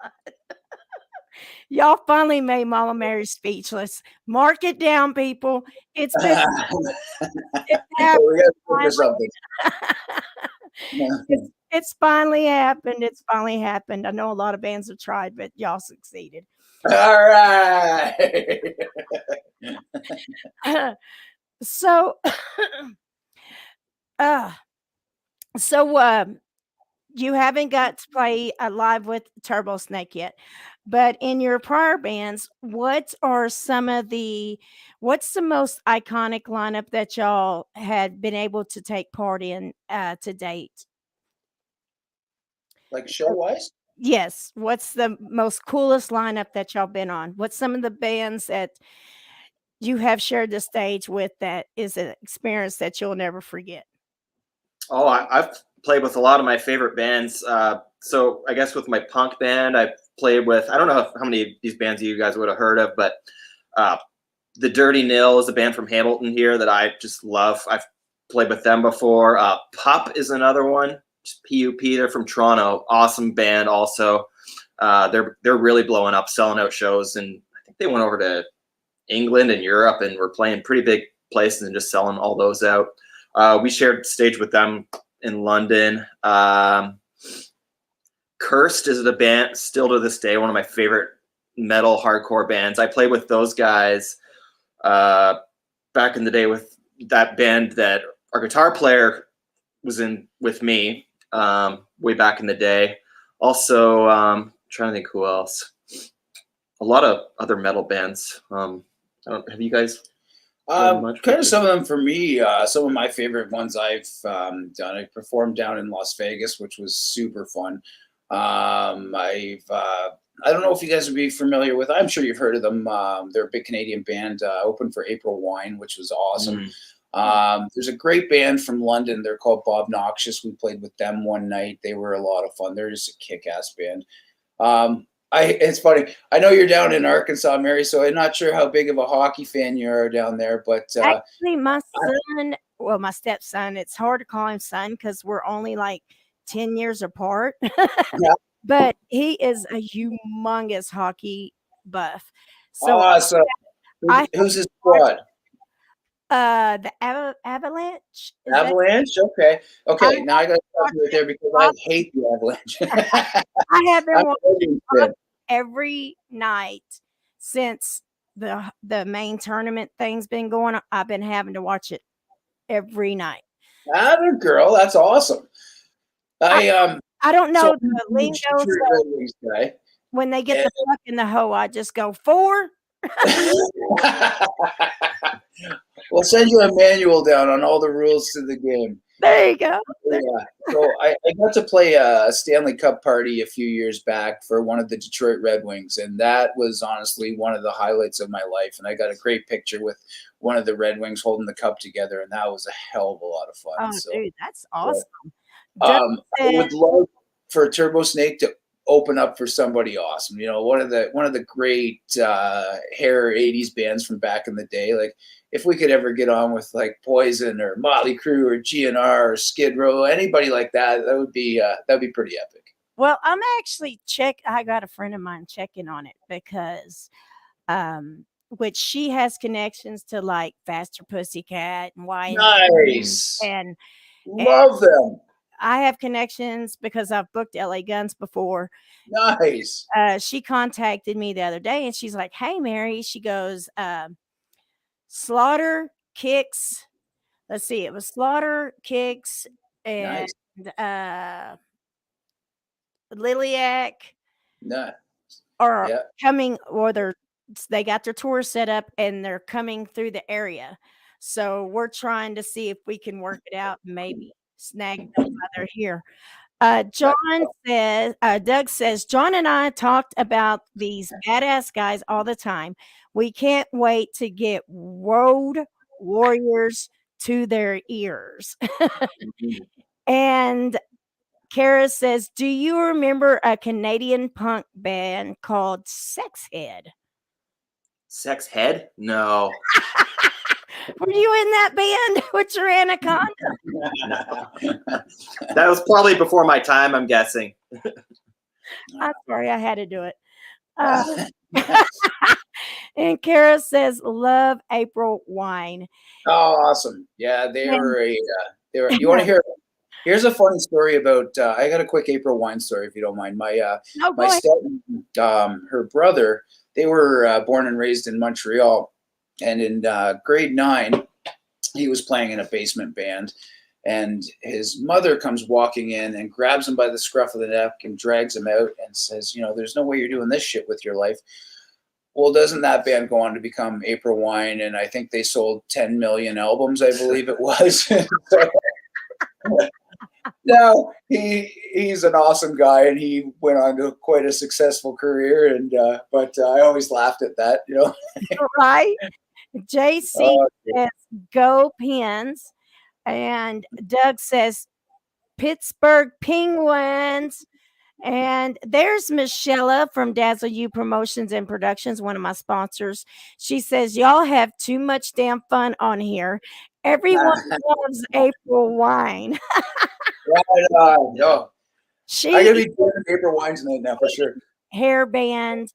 Y'all finally made Mama Mary speechless. Mark it down, people. It's been it's We happened. gotta look for something. It's finally happened. It's finally happened. I know a lot of bands have tried, but y'all succeeded. All right. So, so you haven't got to play live with Turbosnake yet, but in your prior bands, what's the most iconic lineup that y'all had been able to take part in to date? Like show-wise? Yes. What's the most coolest lineup that y'all been on? What's some of the bands that you have shared the stage with that is an experience that you'll never forget? Oh, I've played with a lot of my favorite bands. So I guess with my punk band, I played with, I don't know how many of these bands you guys would have heard of, but the Dirty Nil is a band from Hamilton here that I just love. I've played with them before. Pup is another one. Just P-U-P. They're from Toronto. Awesome band also. They're really blowing up, selling out shows, and I think they went over to England and Europe and were playing pretty big places and just selling all those out. We shared stage with them in London. Cursed is a band still to this day, one of my favorite metal hardcore bands. I played with those guys back in the day with that band that our guitar player was in with me way back in the day. Also, trying to think who else. A lot of other metal bands. Have you guys? Kind of some of them for me. Some of my favorite ones I've done. I performed down in Las Vegas, which was super fun. I don't know if you guys would be familiar with. I'm sure you've heard of them. They're a big Canadian band. Opened for April Wine, which was awesome. There's a great band from London. They're called Bob Noxious. We played with them one night. They were a lot of fun. They're just a kick-ass band. It's funny. I know you're down in Arkansas, Mary, so I'm not sure how big of a hockey fan you are down there, but actually, my son, well, my stepson, it's hard to call him son because we're only like 10 years apart. Yeah. But he is a humongous hockey buff. So awesome. Who's his squad? The Avalanche. Is that- Avalanche? Okay. Now I got to stop you right there because I hate the Avalanche. I have been I'm watching good. every night since the main tournament thing's been going on. I've been having to watch it every night. Atta girl, that's awesome. I don't know so the lingo. Red Wings guy. When they get the puck in the hole, I just go 4. We'll send you a manual down on all the rules to the game. There you go. Yeah. So I got to play a Stanley Cup party a few years back for one of the Detroit Red Wings, and that was honestly one of the highlights of my life. And I got a great picture with one of the Red Wings holding the cup together, and that was a hell of a lot of fun. Oh, so, dude, that's awesome. I would love for Turbosnake to open up for somebody awesome. You know, one of the great hair 80s bands from back in the day. Like if we could ever get on with like Poison or Motley Crue or GNR or Skid Row, anybody like that, that'd be pretty epic. Well, I'm actually I got a friend of mine checking on it because which she has connections to like Faster Pussycat and Why Nice. and love them. I have connections because I've booked LA Guns before. Nice. She contacted me the other day and she's like, "Hey, Mary," she goes, "Slaughter, Kicks, let's see, it was Slaughter, Kicks, and Nice. Liliac No. are Yeah. coming, or they got their tour set up and they're coming through the area. So we're trying to see if we can work it out and maybe snag them while they're here. John says, Doug says, John and I talked about these badass guys all the time. We can't wait to get Road Warriors to their ears. And Kara says, do you remember a Canadian punk band called Sex Head? Sex Head? No. Were you in that band with your anaconda? That was probably before my time, I'm guessing. I'm sorry, I had to do it. And Kara says, love April Wine. Oh, awesome. Yeah, they were you want to hear? Here's a funny story about, I got a quick April Wine story, if you don't mind. My her brother, they were born and raised in Montreal. And in grade 9, he was playing in a basement band. And his mother comes walking in and grabs him by the scruff of the neck and drags him out and says, there's no way you're doing this shit with your life. Well, doesn't that band go on to become April Wine? And I think they sold 10 million albums, I believe it was. No, he's an awesome guy, and he went on to quite a successful career. And but I always laughed at that, Right? JC says, go Pens. And Doug says, Pittsburgh Penguins. And there's Michelle from Dazzle You Promotions and Productions, one of my sponsors. She says, y'all have too much damn fun on here. Everyone loves April Wine. Right on. No. She I gotta be doing April Wine tonight now for sure. Hair band,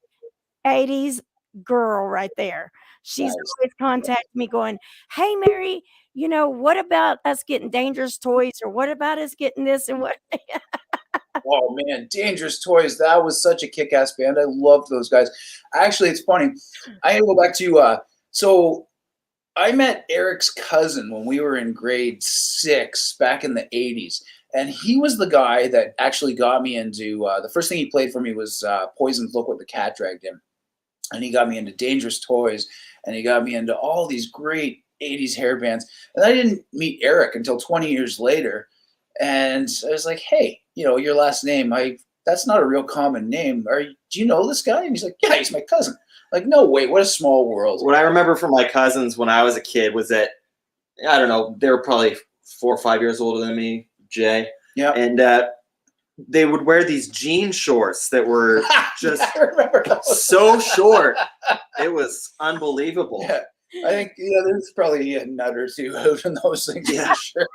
80s girl right there. She's always contacting me going, hey, Mary, what about us getting Dangerous Toys, or what about us getting this and what? Oh man, Dangerous Toys. That was such a kick-ass band. I loved those guys. Actually, it's funny. I go back to so I met Eric's cousin when we were in grade 6 back in the 80s. And he was the guy that actually got me into the first thing he played for me was Poison's Look What the Cat Dragged In. And he got me into Dangerous Toys, and he got me into all these great 80s hair bands. And I didn't meet Eric until 20 years later. And I was like, hey, your last name, that's not a real common name. Do you know this guy? And he's like, yeah, he's my cousin. Like, no way, what a small world. What I remember from my cousins when I was a kid was that, I don't know, they were probably 4 or 5 years older than me, Jay. Yeah. And they would wear these jean shorts that were just so short. It was unbelievable. Yeah. I think there's probably a nut or two out in those things. Yeah, sure.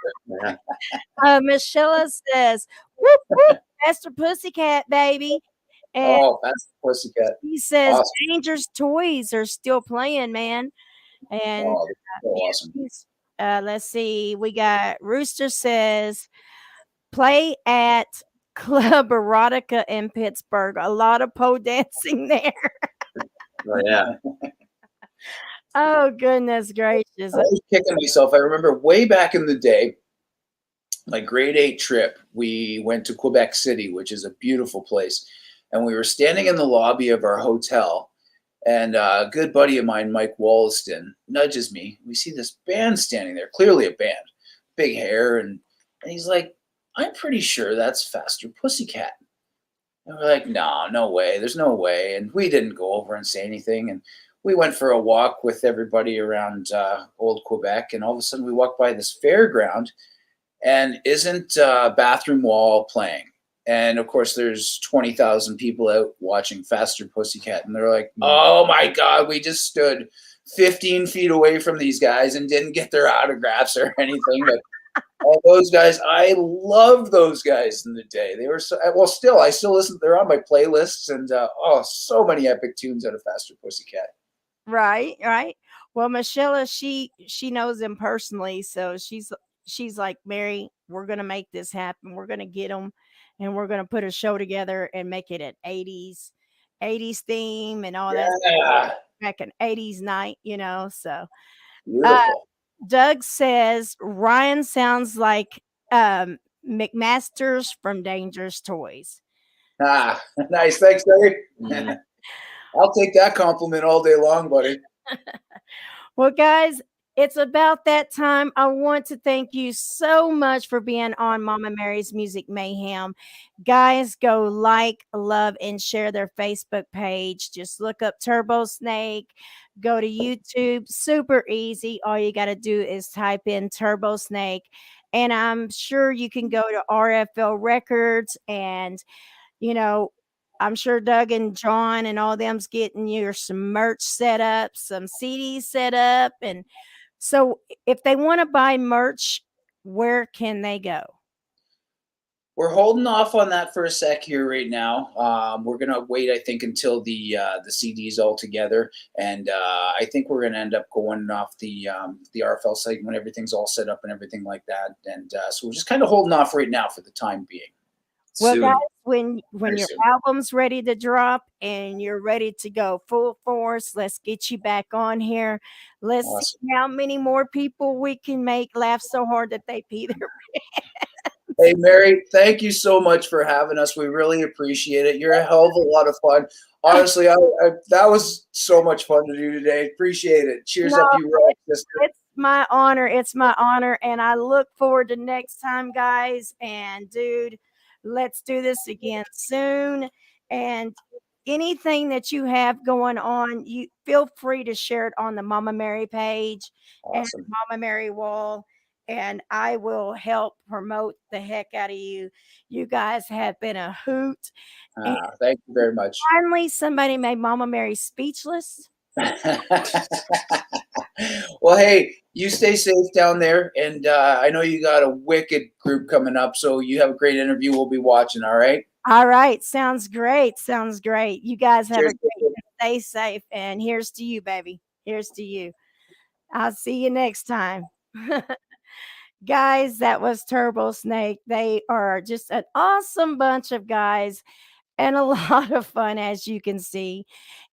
Yeah. Michelle says, whoop, whoop, Master Pussycat, baby. And that's Pussycat. He says, awesome. Dangerous Toys are still playing, man. And awesome. Let's see. We got Rooster says, play at Club Erotica in Pittsburgh. A lot of pole dancing there. Oh, yeah. Oh, goodness gracious. I was kicking myself. I remember way back in the day, my grade 8 trip, we went to Quebec City, which is a beautiful place. And we were standing in the lobby of our hotel. And a good buddy of mine, Mike Wollaston, nudges me. We see this band standing there, clearly a band, big hair. And he's like, I'm pretty sure that's Faster Pussycat. And we're like, no way. There's no way. And we didn't go over and say anything. And we went for a walk with everybody around old Quebec. And all of a sudden we walked by this fairground, and isn't Bathroom Wall playing? And of course, there's 20,000 people out watching Faster Pussycat. And they're like, oh my God, we just stood 15 feet away from these guys and didn't get their autographs or anything. But all those guys, I loved those guys in the day. They were I still listen. They're on my playlists, and so many epic tunes out of Faster Pussycat. Right. Well, Michelle, she knows them personally, so she's like, Mary, we're gonna make this happen. We're gonna get them, and we're gonna put a show together and make it an 80s theme and all that. Back an 80s night, So beautiful. Doug says Ryan sounds like McMaster's from Dangerous Toys. Ah, nice. Thanks, Dave. Mm. I'll take that compliment all day long, buddy. Well, guys, it's about that time. I want to thank you so much for being on Mama Mary's Music Mayhem. Guys, go like, love, and share their Facebook page. Just look up Turbosnake. Go to YouTube. Super easy. All you got to do is type in Turbosnake. And I'm sure you can go to RFL Records and, you know, I'm sure Doug and John and all them's getting you some merch set up, some CDs set up. And so if they want to buy merch, where can they go? We're holding off on that for a sec here right now. We're gonna wait, I think, until the CDs all together, and I think we're gonna end up going off the RFL site when everything's all set up and everything like that. And so we're just kind of holding off right now for the time being. Well, Soon. guys, when Very your soon. album's ready to drop and you're ready to go full force, let's get you back on here. Let's Awesome. see how many more people we can make laugh so hard that they pee their Hey, Mary, thank you so much for having us. We really appreciate it. You're a hell of a lot of fun. Honestly, that was so much fun to do today. Appreciate it. Cheers No, up, you rock, sister. It's my honor. It's my honor. And I look forward to next time, guys. And dude, let's do this again soon. And anything that you have going on, you feel free to share it on the Mama Mary page and Awesome. Mama Mary wall. And I will help promote the heck out of you. You guys have been a hoot. And Thank you very much. finally, somebody made Mama Mary speechless. Well, hey, you stay safe down there, and I know you got a wicked group coming up, so you have a great interview. We'll be watching. All right. All right. Sounds great. Sounds great. You guys have Cheers. a great day. Stay safe. And here's to you, baby. Here's to you. I'll see you next time. Guys, that was Turbosnake. They are just an awesome bunch of guys and a lot of fun, as you can see.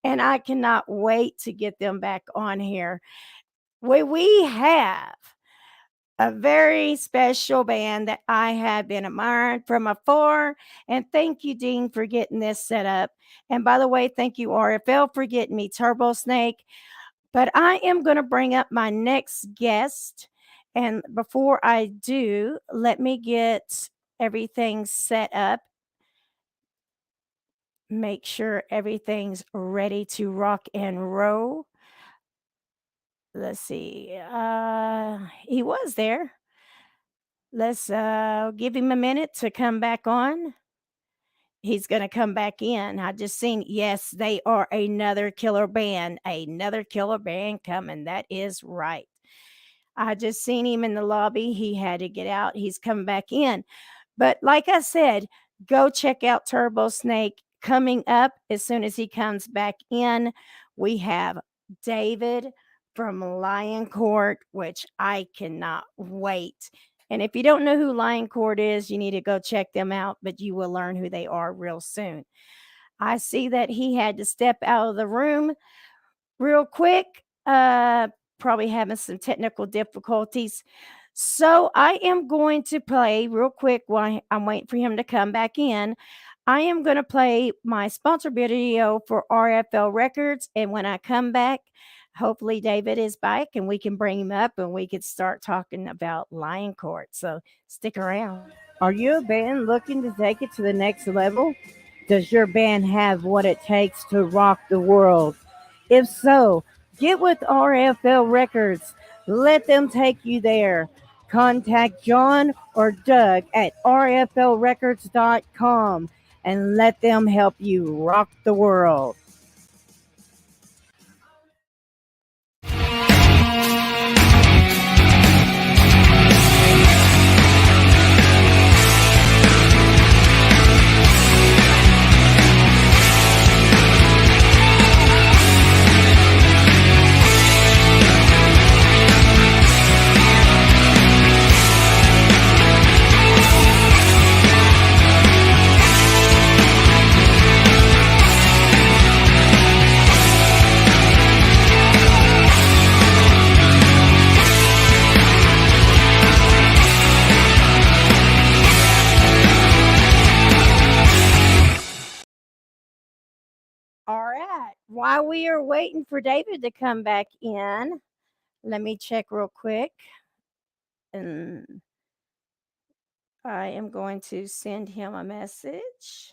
And I cannot wait to get them back on here. We have a very special band that I have been admiring from afar. And thank you, Dean, for getting this set up. And by the way, thank you, RFL, for getting me Turbosnake. But I am going to bring up my next guest. And before I do, let me get everything set up. Make sure everything's ready to rock and roll. Let's see. He was there. Let's give him a minute to come back on. He's going to come back in. I just seen, yes, they are another killer band. Another killer band coming. That is right. I just seen him in the lobby. He had to get out. He's coming back in. But like I said, go check out Turbosnake. Coming up as soon as he comes back in, we have David from Lioncourt, which I cannot wait. And if you don't know who Lioncourt is, you need to go check them out, but you will learn who they are real soon. I see that he had to step out of the room real quick, probably having some technical difficulties. So I am going to play real quick while I'm waiting for him to come back in. I am going to play my sponsor video for RFL Records. And when I come back, hopefully David is back and we can bring him up and we could start talking about Lioncourt. So stick around. Are you a band looking to take it to the next level? Does your band have what it takes to rock the world? If so, get with RFL Records. Let them take you there. Contact John or Doug at rflrecords.com and let them help you rock the world. All right. While we are waiting for David to come back in, let me check real quick. And I am going to send him a message.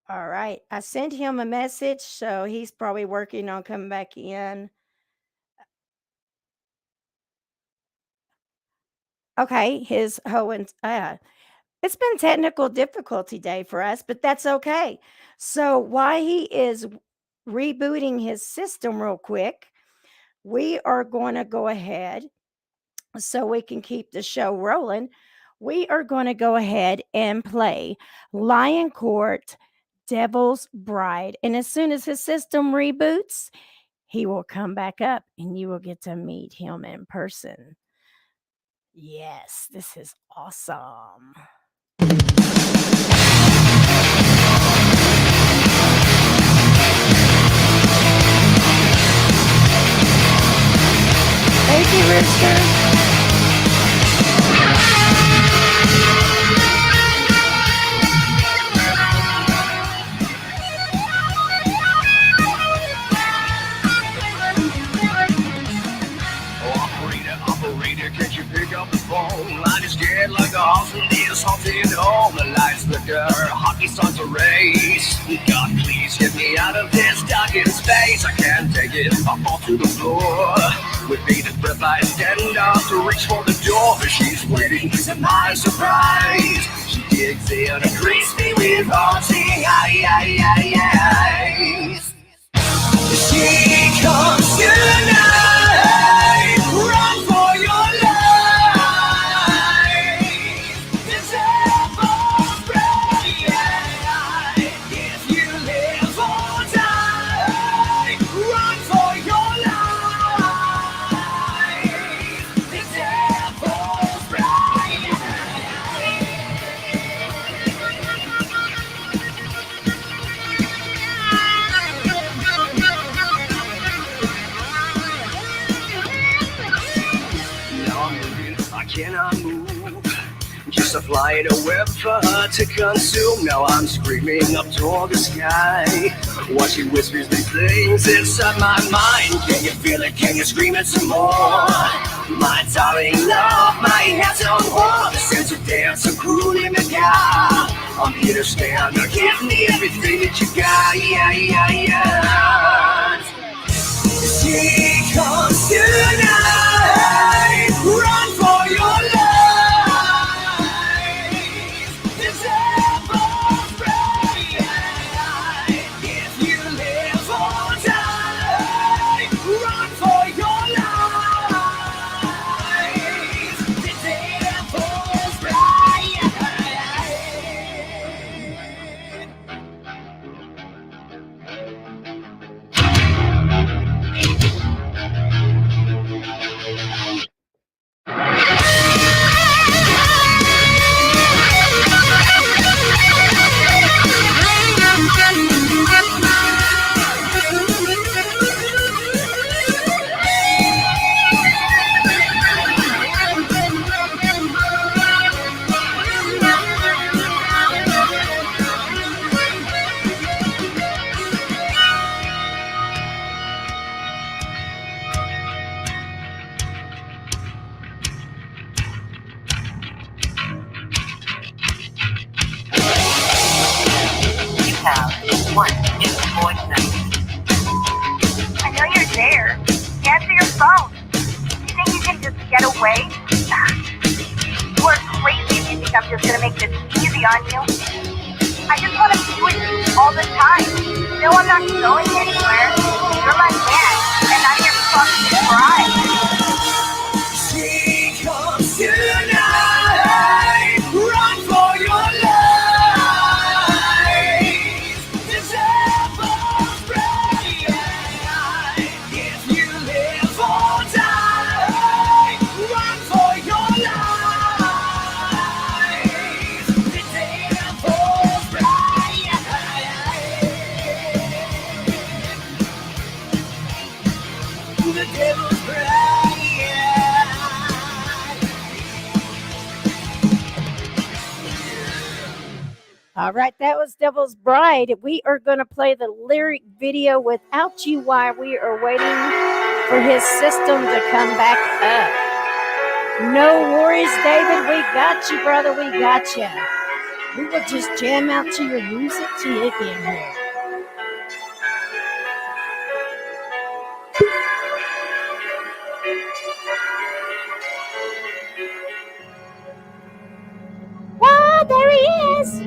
All right. I sent him a message, so he's probably working on coming back in. Okay, his Hohen's it's been technical difficulty day for us, but that's okay. So while he is rebooting his system real quick, we are going to go ahead so we can keep the show rolling. We are going to go ahead and play Lioncourt Devil's Bride. And as soon as his system reboots, he will come back up and you will get to meet him in person. Yes, this is awesome. Thank you, Rooster. Operator, can't you pick up the phone? I just get like a house in this haunted home. The lights flicker, hockey starts to race. God, please get me out of this darkened space. I can't take it, I fall to the floor. With bated breath, I stand up to reach for the door, but she's waiting to my surprise. She digs in and greets me with haunting eyes. She comes tonight. Run for your life. The devil's bride. If you live or die, run for your life. The devil's bride. I cannot move, just a fly in a web for her to consume. Now I'm screaming up toward the sky while she whispers these things inside my mind. Can you feel it? Can you scream it some more? My darling love, my hands on war. The sense of dance, so cool in the car. I'm here to stand, now give me everything that you got. She comes tonight. Run for your life. The devil's bride. If you live or die, run for your life. The devil's bride. One is voice message. I know you're there. Answer your phone. You think you can just get away? You are crazy if you think I'm just gonna make this easy on you. I just want to be with you all the time. No, I'm not going anywhere. You're my man, and I'm your fucking bride. She comes tonight. Run for your life. The devil's bride. If you live or die, run for your life. The devil's bride. All right, that was Devil's Bride. We are going to play the lyric video without you while we are waiting for his system to come back up. No worries, David. We got you, brother. We got you. We will just jam out to your music till you get here. Wow, there he is.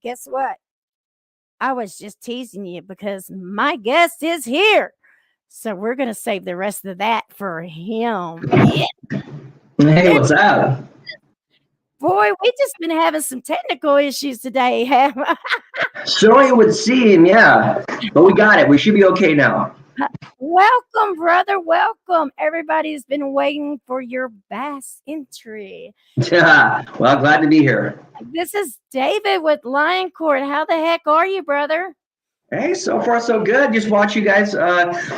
Guess what? I was just teasing you because my guest is here. So we're going to save the rest of that for him. Hey, what's up? Boy, we just been having some technical issues today. So it would seem, yeah. But we got it. We should be okay now. Welcome, brother. Welcome. Everybody's been waiting for your bass entry. Yeah. Well, glad to be here. This is David with Lioncourt. How the heck are you, brother? Hey, so far so good. Just watch you guys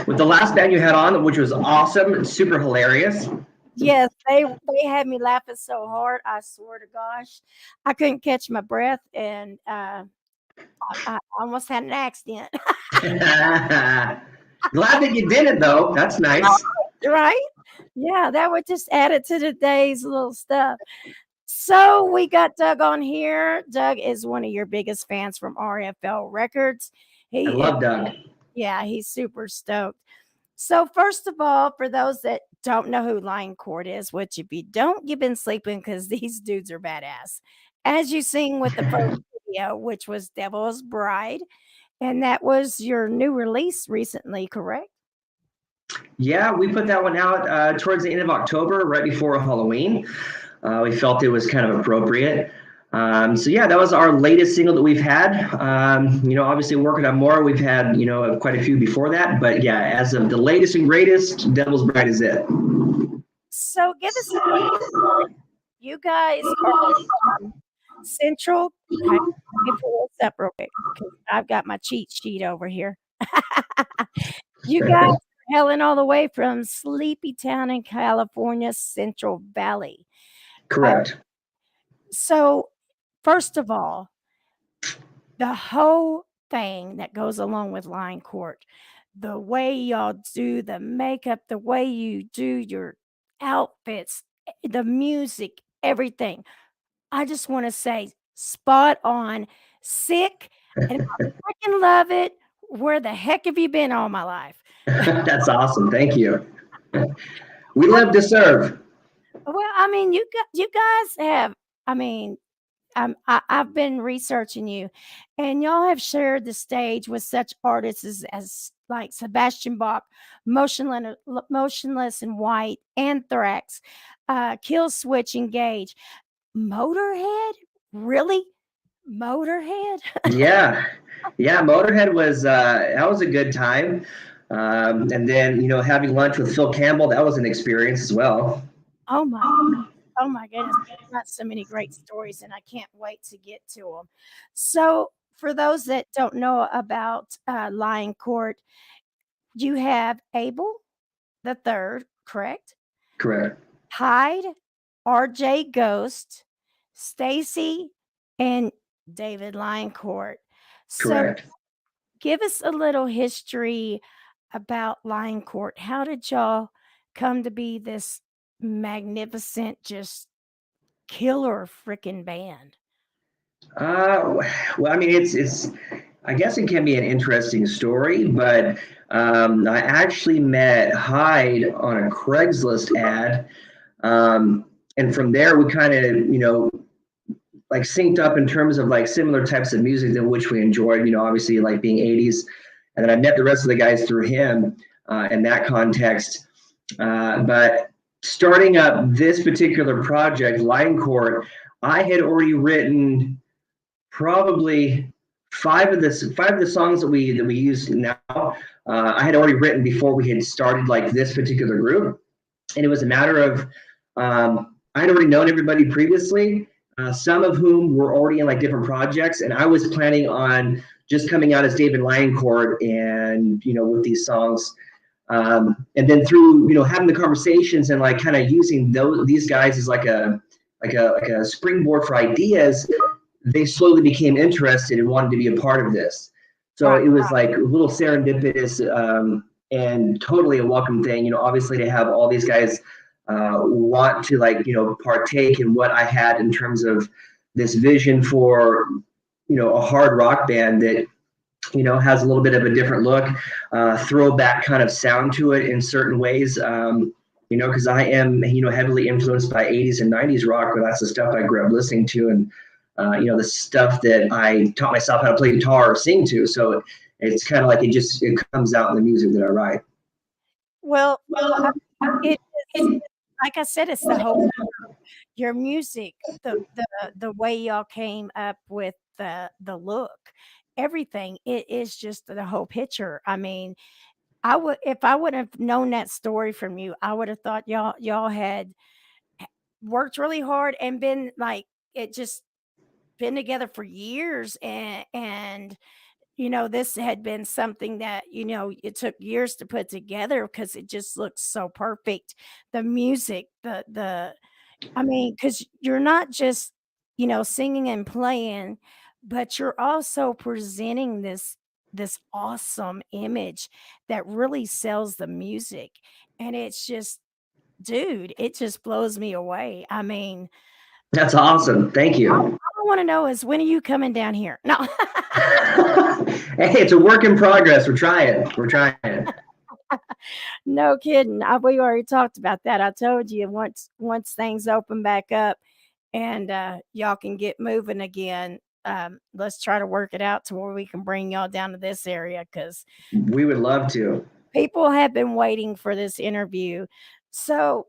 with the last band you had on, which was awesome, super hilarious. Yes, they had me laughing so hard. I swear to gosh, I couldn't catch my breath, and I almost had an accident. Glad that you did it, though. That's nice. Right? Yeah, that would just add it to today's little stuff. So we got Doug on here. Doug is one of your biggest fans from RFL Records. I love Doug. Yeah, he's super stoked. So first of all, for those that don't know who Lioncourt is, which if you don't, you've been sleeping because these dudes are badass. As you sing with the first video, which was Devil's Bride, and that was your new release recently, correct? Yeah, we put that one out towards the end of October, right before Halloween. We felt it was kind of appropriate. So yeah, that was our latest single that we've had. Obviously working on more. We've had, quite a few before that, but yeah, as of the latest and greatest, Devil's Bride is it. So give us a you guys are Central. Let me pull this up real quick because I've got my cheat sheet over here. You guys are hailing all the way from Sleepy Town in California, Central Valley. Correct. So, first of all, the whole thing that goes along with Lioncourt, the way y'all do the makeup, the way you do your outfits, the music, everything. I just want to say spot on, sick, and I freaking love it. Where the heck have you been all my life? That's awesome. Thank you. We live to serve. Well, I mean, you guys have, I mean, I've been researching you, and y'all have shared the stage with such artists as like Sebastian Bach, Motionless in White, Anthrax, Kill Switch, Engage, Motorhead. Really, Motorhead? Yeah, Motorhead was that was a good time. And then having lunch with Phil Campbell, that was an experience as well. Oh my goodness, I've got so many great stories, and I can't wait to get to them. So, for those that don't know about Lioncourt, you have Abel the Third, correct? Correct. Hyde, RJ Ghost, Stacy, and David Lioncourt. So, Correct. give us a little history about Lioncourt. How did y'all come to be this magnificent, just killer freaking band? Well, I mean, it's. I guess it can be an interesting story, but I actually met Hyde on a Craigslist ad, and from there we kind of, like synced up in terms of like similar types of music in which we enjoyed. Obviously like being 80s, and then I met the rest of the guys through him in that context. But starting up this particular project, Lioncourt, I had already written probably five of the songs that we use now, I had already written before we had started like this particular group, and it was a matter of I had already known everybody previously, some of whom were already in like different projects, and I was planning on just coming out as David Lioncourt and with these songs. And then through having the conversations and like kind of using these guys as like a springboard for ideas, they slowly became interested and wanted to be a part of this. So Right. it was like a little serendipitous and totally a welcome thing. Obviously to have all these guys want to partake in what I had in terms of this vision for a hard rock band that has a little bit of a different look, throwback kind of sound to it in certain ways. Because I am, heavily influenced by 80s and 90s rock, but that's the stuff I grew up listening to, and the stuff that I taught myself how to play guitar or sing to. So it's kind of like it comes out in the music that I write. Well, it is, like I said, it's the whole your music, the way y'all came up with the look, everything. It is just the whole picture. I mean, if I would have known that story from you, I would have thought y'all had worked really hard and been like it just been together for years, and this had been something that it took years to put together because it just looks so perfect. The music, the I mean, because you're not just, singing and playing, but you're also presenting this awesome image that really sells the music. And it's just, dude, it just blows me away. I mean, That's awesome. Thank you. all I want to know is when are you coming down here? No. Hey, it's a work in progress. We're trying. No kidding. We already talked about that. I told you once things open back up and y'all can get moving again. Let's try to work it out to where we can bring y'all down to this area because We would love to. people have been waiting for this interview. So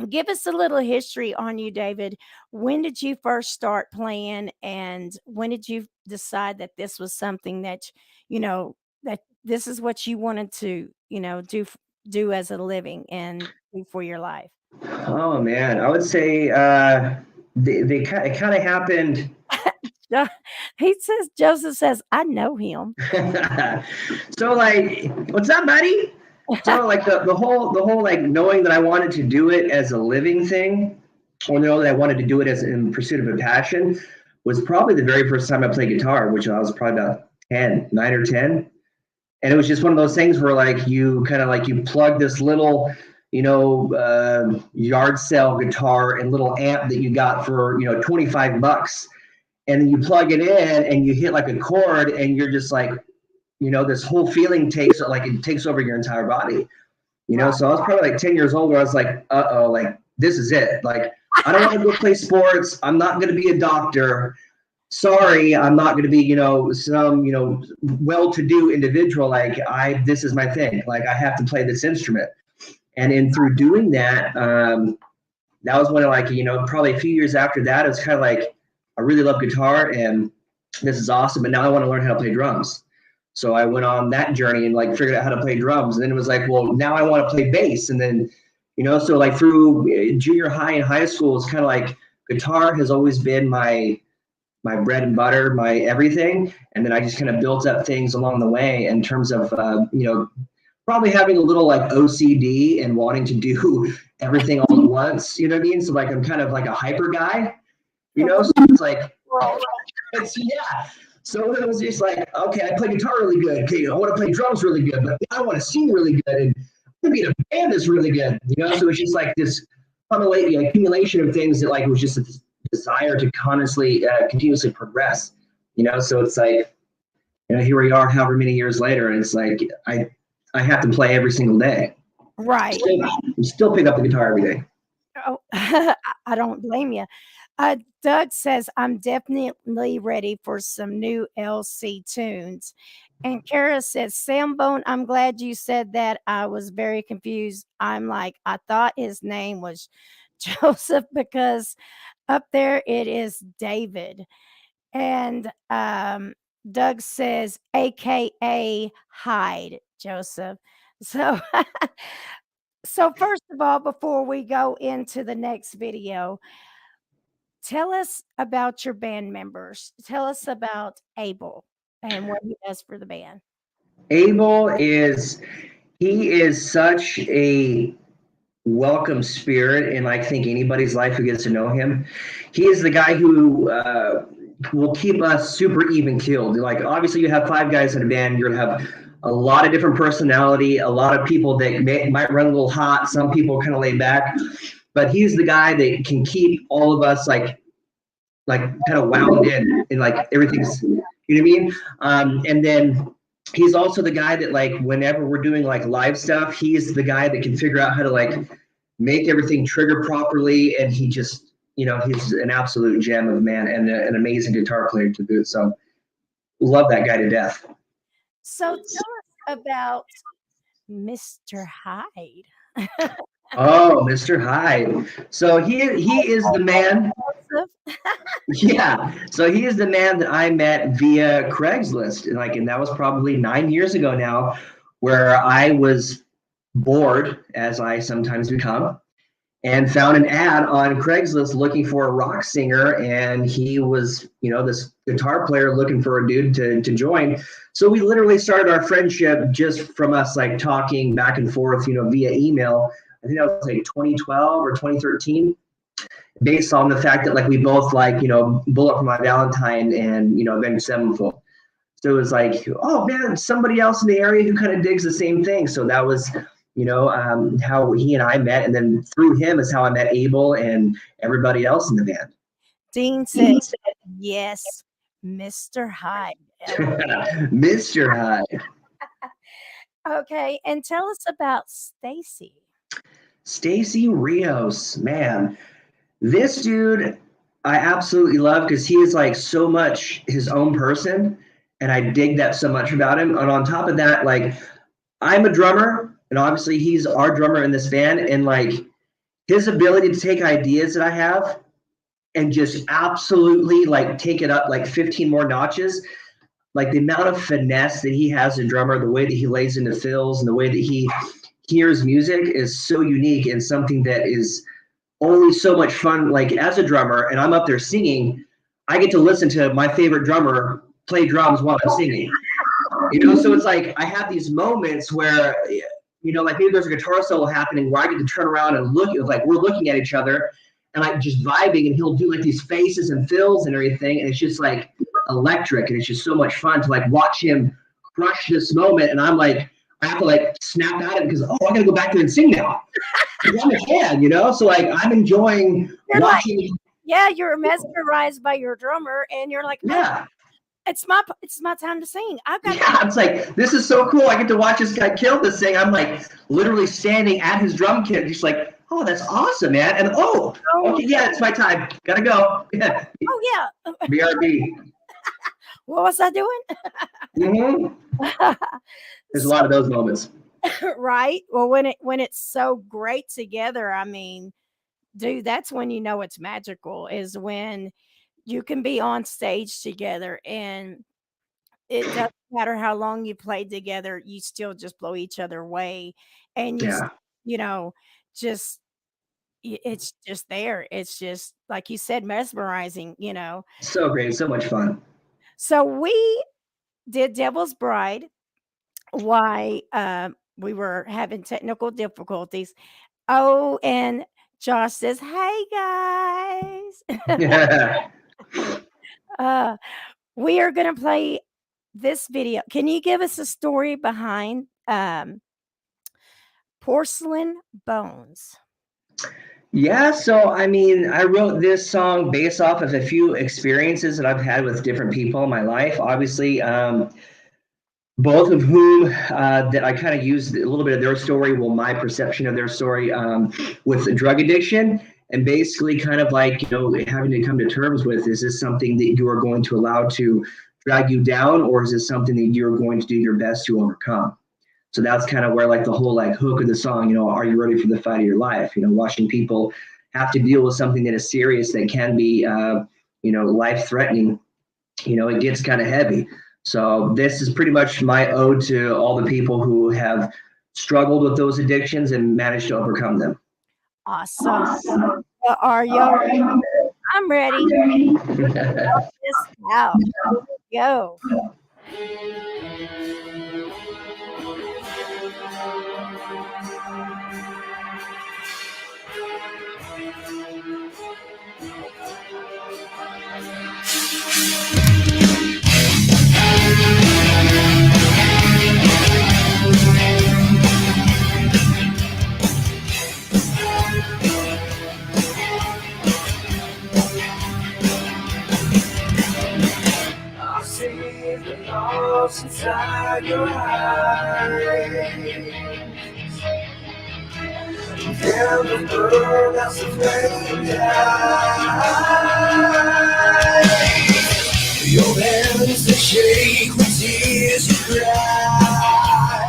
give us a little history on you, David. When did you first start playing, and when did you decide that this was something that that this is what you wanted to do as a living and do for your life? Oh man, I would say it kind of happened. Joseph says, I know him. So like, what's up, buddy? So like the whole like knowing that I wanted to do it as a living thing, or know that I wanted to do it as in pursuit of a passion, was probably the very first time I played guitar, which I was probably about 9 or 10. And it was just one of those things where like you kind of like you plug this little yard sale guitar and little amp that you got for $25, and then you plug it in and you hit like a chord and you're just like this whole feeling takes over your entire body. So I was probably like 10 years old where I was like, like this is it. Like I don't want to go play sports. I'm not going to be a doctor. Sorry, I'm not going to be, some, well-to-do individual. Like this is my thing. Like I have to play this instrument. And through doing that, that was when like, probably a few years after that, it was kind of like, I really love guitar and this is awesome. And now I want to learn how to play drums. So I went on that journey and like figured out how to play drums. And then it was like, well, now I want to play bass. And then, so like through junior high and high school, it's kind of like guitar has always been my bread and butter, my everything. And then I just kind of built up things along the way in terms of, probably having a little like OCD and wanting to do everything all at once. You know what I mean? So like, I'm kind of like a hyper guy, so it's like, yeah. So it was just like, okay, I play guitar really good. Okay, I want to play drums really good, but I want to sing really good. And I want to be in a band that's really good, So it's just like this accumulation of things that like was just a desire to continuously progress, So it's like, here we are, however many years later, and it's like I have to play every single day. Right. Still pick up the guitar every day. Oh, I don't blame you. Doug says, I'm definitely ready for some new LC tunes. And Kara says, Sambone, I'm glad you said that. I was very confused. I'm like, I thought his name was Joseph because up there it is David. And Doug says, AKA Hyde, Joseph. So, so first of all, before we go into the next video, tell us about your band members. Tell us about Abel and what he does for the band. Abel he is such a welcome spirit in, I think, anybody's life who gets to know him. He is the guy who will keep us super even keeled. Like, obviously you have 5 guys in a band, you're gonna have a lot of different personality, a lot of people that might run a little hot, some people kind of laid back, but he's the guy that can keep all of us like kind of wound in, and like everything's, you know what I mean? And then he's also the guy that, like, whenever we're doing like live stuff, he's the guy that can figure out how to like make everything trigger properly, and he just, you know, he's an absolute gem of a man and an amazing guitar player to boot. So love that guy to death. So tell us about Mr. Hyde. Oh, Mr. Hyde. So he is the man. Yeah. So he is the man that I met via Craigslist. And that was probably 9 years ago now, where I was bored, as I sometimes become, and found an ad on Craigslist looking for a rock singer. And he was, you know, this guitar player looking for a dude to join. So we literally started our friendship just from us like talking back and forth, you know, via email. I think that was like 2012 or 2013, based on the fact that like we both like, you know, Bullet for My Valentine and, you know, Avenged Sevenfold. So it was like, oh man, somebody else in the area who kind of digs the same thing. So that was, you know, how he and I met. And then through him is how I met Abel and everybody else in the band. Dean said, yes, Mr. Hyde. Mr. Hyde. Okay, and tell us about Stacy. Stacy Rios, man. This dude I absolutely love because he is like so much his own person, and I dig that so much about him. And on top of that, like, I'm a drummer, and obviously he's our drummer in this band, and like his ability to take ideas that I have and just absolutely like take it up like 15 more notches. Like the amount of finesse that he has as a drummer, the way that he lays into fills, and the way that he hears music is so unique, and something that is only so much fun. Like, as a drummer, and I'm up there singing, I get to listen to my favorite drummer play drums while I'm singing. You know, so it's like I have these moments where, you know, like maybe there's a guitar solo happening where I get to turn around and look, like we're looking at each other and like just vibing, and he'll do like these faces and fills and everything, and it's just like electric, and it's just so much fun to like watch him crush this moment. And I'm like, I have to like snap at it because, oh, I gotta go back there and sing now. I'm a fan, you know, so like I'm enjoying watching. Like, yeah, you're mesmerized by your drummer, and you're like, oh, yeah, it's my time to sing. It's like, this is so cool. I get to watch this guy kill this thing. I'm like literally standing at his drum kit, just like, oh, that's awesome, man. And okay, yeah, it's my time. Gotta go. Yeah. Oh yeah. BRB. What was I doing? Mm-hmm. There's a lot of those moments. Right. Well, when it's so great together, I mean, dude, that's when you know it's magical, is when you can be on stage together, and it doesn't matter how long you played together, you still just blow each other away, and you know, just it's just there. It's just like you said, mesmerizing, you know. So great, so much fun. So we did Devil's Bride. Why we were having technical difficulties. Oh, and Josh says, hey guys. We are going to play this video. Can you give us a story behind Porcelain Bones? Yeah, so I mean, I wrote this song based off of a few experiences that I've had with different people in my life. Obviously, both of whom that I kind of used a little bit of their story, well, my perception of their story with drug addiction, and basically kind of like, you know, having to come to terms with, is this something that you are going to allow to drag you down, or is this something that you're going to do your best to overcome? So that's kind of where like the whole like hook of the song, you know, are you ready for the fight of your life? You know, watching people have to deal with something that is serious, that can be, you know, life threatening, you know, it gets kind of heavy. So this is pretty much my ode to all the people who have struggled with those addictions and managed to overcome them. Awesome. Well, are y'all ready? I'm ready. This out. Go. I see the loss inside your eyes. Feel the burn that's the flame die. Your hands that shake with tears you cry.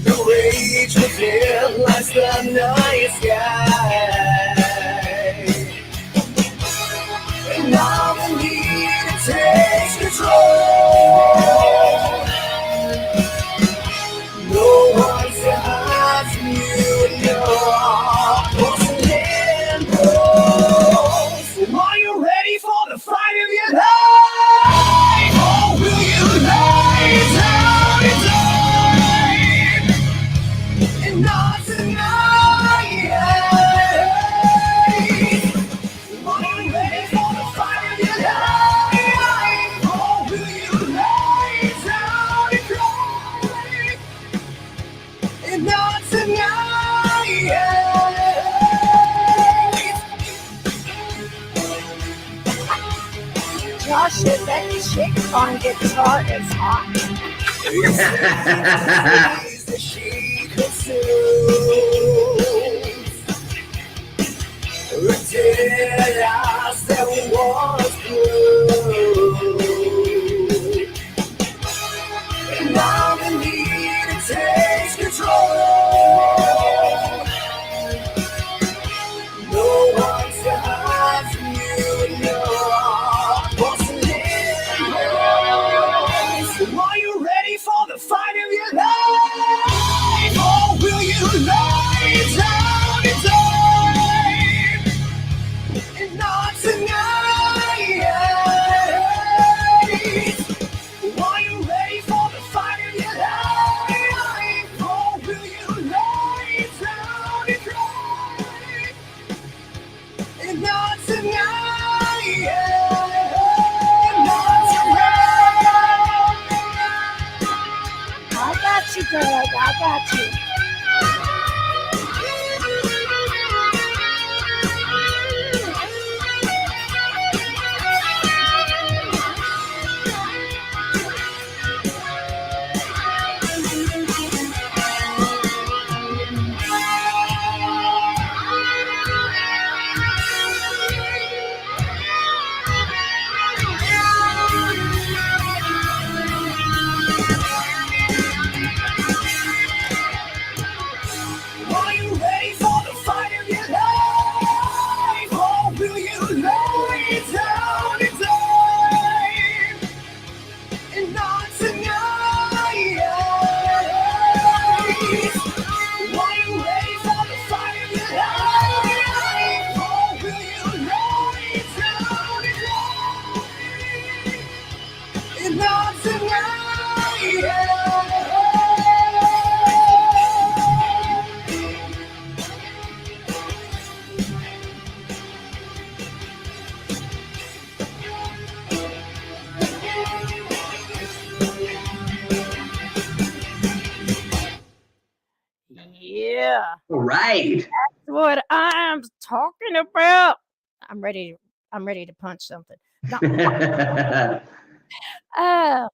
The rage within lights the night sky. And now the need takes control. No one's behind you and you're porcelain rolls. Are you ready for the fight of your life? Or will you lay down and die? And not tonight. Are you ready for the fight of your life? Or will you lay down and cry? And not tonight. Josh said that chick on guitar is hot. It's that she consumes. A dead house that was blue. And now the need takes control. No one's behind you and you're porcelain rolls. Are you ready for the fight of your life? Or will you lay down and die? And not tonight. Are you ready for the fight of your life? Or will you lay down and cry? And not tonight. And not tonight. I got you, Doug. I got you. Are you ready for the fight of your life? Or will you lay down and die? And not tonight. Are you ready for the fight of your life? Or will you lay down and die? And not tonight. Yeah, All right. that's what I'm talking about. I'm ready. I'm ready to punch something. No.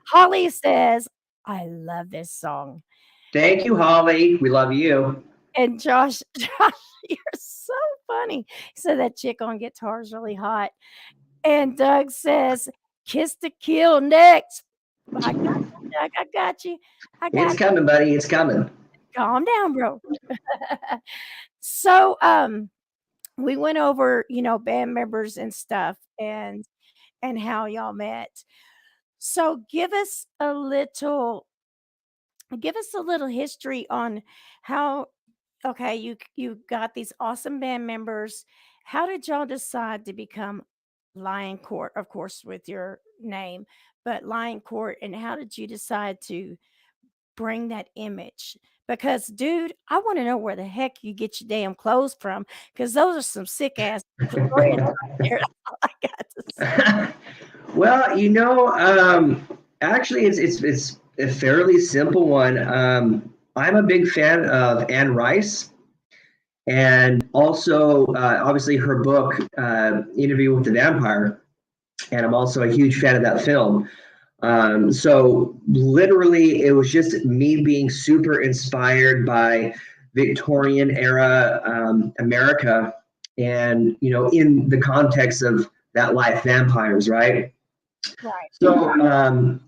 Holly says, I love this song. Thank you, Holly. We love you. And Josh, you're so funny. He said that chick on guitar is really hot. And Doug says, Kiss to Kill next. I got you, Doug. I got you. I got It's coming, buddy. It's coming. calm down, bro. So we went over, band members and stuff. And and how y'all met. So give us a little history on how, okay, you got these awesome band members. How did y'all decide to become Lioncourt, of course, with your name, but Lioncourt, and how did you decide to bring that image? Because, dude, I want to know where the heck you get your damn clothes from, because those are some sick ass threads right there. That's all I got to say. Well, actually, it's a fairly simple one. I'm a big fan of Anne Rice, and also obviously her book, Interview with the Vampire, and I'm also a huge fan of that film. So literally, it was just me being super inspired by Victorian era America, and in the context of that life, vampires, right? Right. So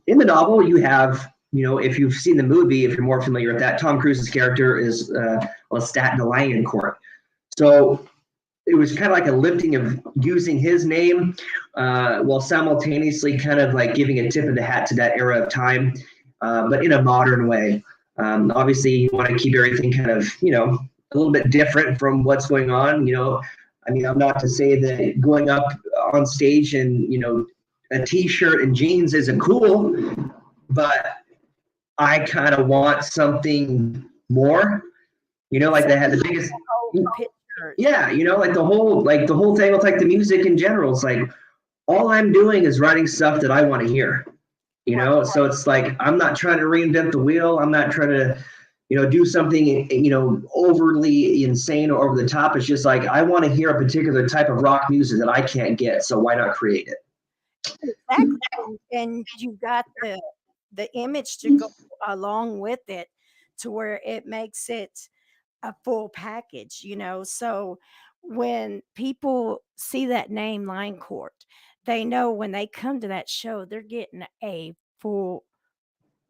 in the novel, you have, if you've seen the movie, if you're more familiar with that, Tom Cruise's CST Lioncourt. So it was kind of like a lifting of using his name while simultaneously kind of like giving a tip of the hat to that era of time, but in a modern way. Obviously, you want to keep everything kind of, a little bit different from what's going on. I mean, I'm not to say that going up on stage and, a t-shirt and jeans isn't cool, but I kind of want something more, like they had the biggest, yeah, like the whole thing with like the music in general. It's like, all I'm doing is writing stuff that I want to hear, so it's like, I'm not trying to reinvent the wheel. I'm not trying to, do something, overly insane or over the top. It's just like, I want to hear a particular type of rock music that I can't get. So why not create it? Exactly. And you got the image to go along with it, to where it makes it a full package, So when people see that name Lioncourt, they know when they come to that show, they're getting a full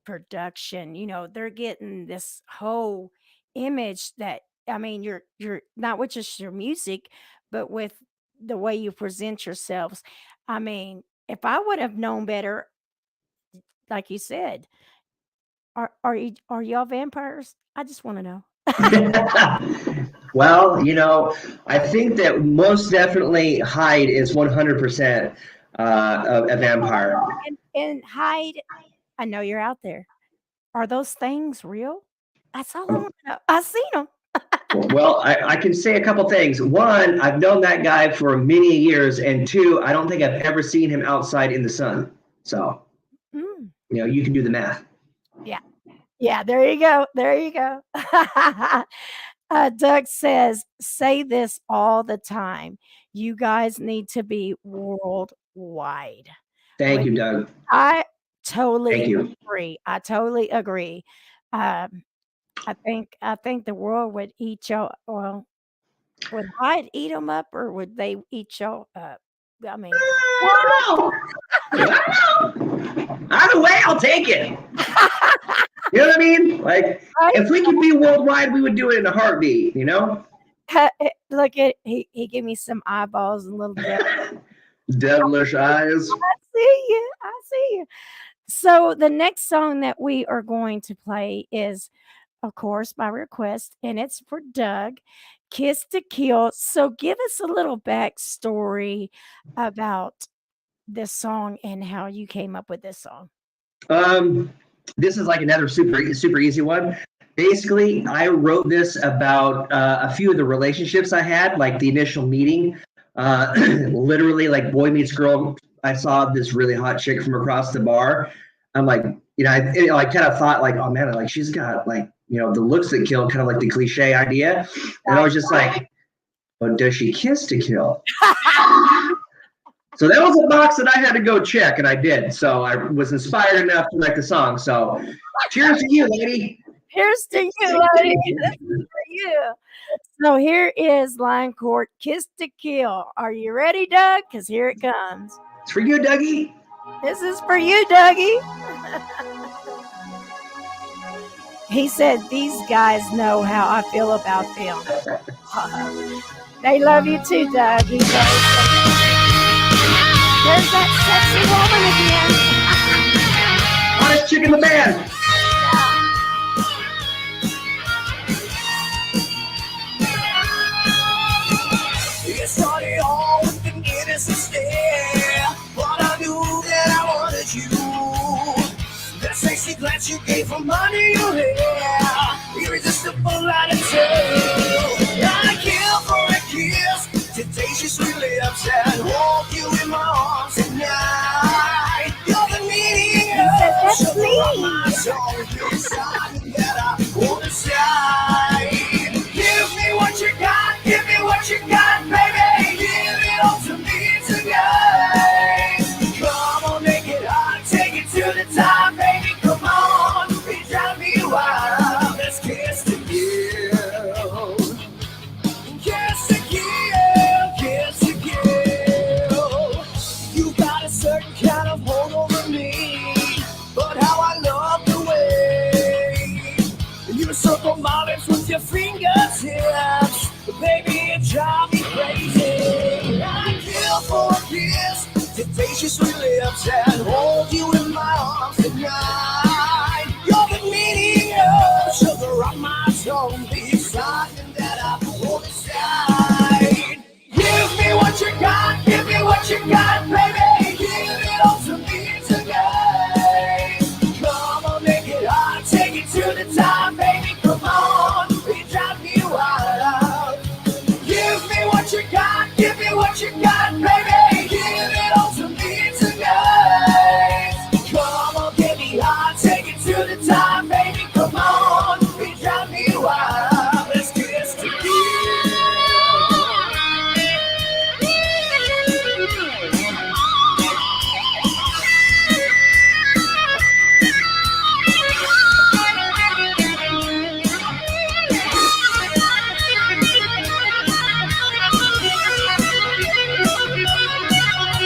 production. They're getting this whole image that, I mean, you're not with just your music, but with the way you present yourselves. I mean, if I would have known better, like you said, are y'all vampires? I just want to know. Well, I think that most definitely Hyde is 100% a vampire. And Hyde, I know you're out there. Are those things real? That's all I want to know. I seen them. Well, I can say a couple things. One, I've known that guy for many years, and two, I don't think I've ever seen him outside in the sun. So, you can do the math. Yeah, there you go. There you go. Doug says, say this all the time. You guys need to be worldwide. Thank you, Doug. I totally agree. I totally agree. I think the world would eat y'all. Well, would Hyde eat them up, or would they eat y'all up? I mean, either way, I'll take it. You know what I mean? Like, if we could be worldwide, we would do it in a heartbeat. Look at he gave me some eyeballs and little devilish eyes. I see you. So the next song that we are going to play is, of course, by request, and it's for Doug, Kiss to Kill. So give us a little backstory about this song and how you came up with this song. This is like another super easy one. Basically, I wrote this about a few of the relationships I had, like the initial meeting. Literally, like boy meets girl. I saw this really hot chick from across the bar. I'm like, I kind of thought like, oh man, like she's got like, the looks that kill, kind of like the cliche idea. And I was just like, well, does she kiss to kill? So that was a box that I had to go check, and I did. So I was inspired enough to write the song. So cheers to you, lady. Here's to you, lady. This is for you. So here is Lioncourt, Kiss to Kill. Are you ready, Doug? Because here it comes. It's for you, Dougie. This is for you, Dougie. He said, these guys know how I feel about them. They love you too, Doug. He knows. There's that sexy woman again. Hottest chick in the band. It started all with an innocent stare, but I knew that I wanted you. That sexy glance you gave from under your hair, irresistible out of tail. I kill for a kiss to taste your sweet lips and hold you in my arms tonight. You're the meaning of my soul. You're something that I want to say. Give me what you got, give me what you got, baby. Give it all to me tonight. Come on, make it hot, take it to the top, baby. Come on, be drive me wild. Let's kiss to kill, kiss to kill, kiss to kill. You got a certain kind of hold over me, but how I love the way you circle my lips with your fingertips. Baby, it drives me crazy. I kill for a kiss to taste your sweet lips and hold you in my arms tonight. You're the meaning of sugar on my tongue, the excitement that I hold inside. Give me what you got, give me what you got, baby. Give it all to me tonight. Come on, make it hot, take it to the top, baby. Come on, be drive me wild. Give me what you got, give me what you got, baby. Give it all to me tonight. Come on, get me hot, take it to the top, baby. Come on, be drive me wild. Let's kiss to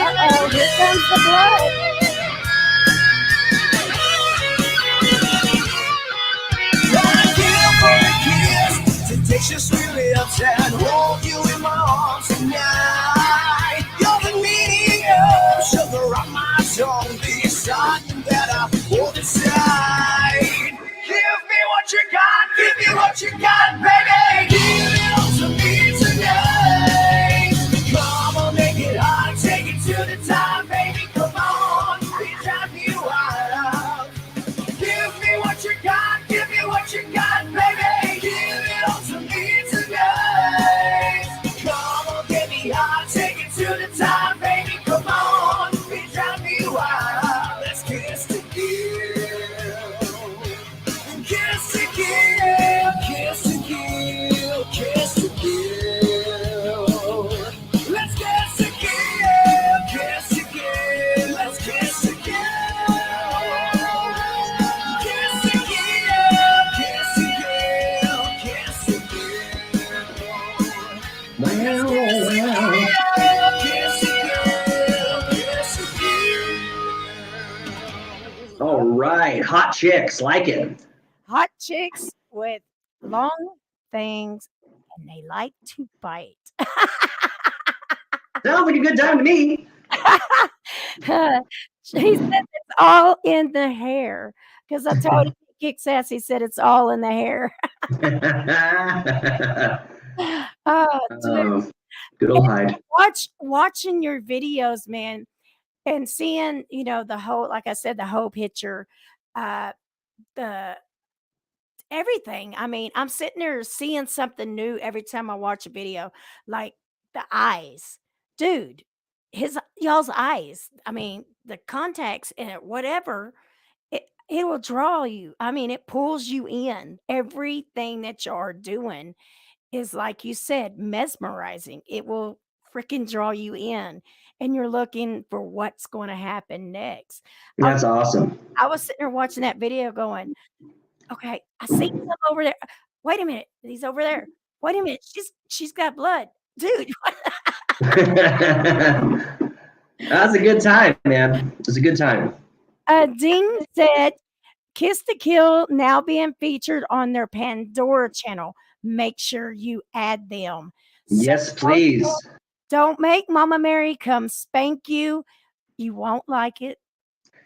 Uh-oh, here comes the blood. to taste your sweet lips and hold you in my arms tonight. You're the meaning of sugar on my tongue, the excitement that I hold inside. Give me what you got, give me what you got, baby. Give it all to me tonight. Come on, make it hot, take it to the top, baby. Come on, be drive me wild. Give me what you got, give me what you got, baby. Give it all to me tonight. Come on, get me hot, take it to the top, baby. Come on, be drive me wild. Let's kiss to kill, kiss to kill, kiss to kill, kiss to kill. Let's kiss to kill, kiss to kill, let's kiss to kill. Kiss to kill, kiss to kill, kiss to kill. Well, Kiss to kill, kiss to kill. all right. Hot chicks. Like it. Hot chicks with long things and they like to bite. Sounds like a good time to me. He said it's all in the hair because I told him he kicks ass. He said it's all in the hair. Oh, dude. Good old Hyde. Watching your videos, man, and seeing, the whole, like I said, the whole picture, the everything. I mean, I'm sitting there seeing something new every time I watch a video, like the eyes, dude. Y'all's eyes. I mean, the contacts in it, whatever. It will draw you. I mean, it pulls you in. Everything that you are doing is, like you said, mesmerizing. It will freaking draw you in, and you're looking for what's going to happen next. That's awesome. I was sitting there watching that video going, okay, I see him over there. Wait a minute, he's over there. Wait a minute, she's got blood. Dude. That's a good time, man. It's a good time. Ding said, Kiss to Kill now being featured on their Pandora channel. Make sure you add them. Yes, please. Don't make Mama Mary come spank you. You won't like it,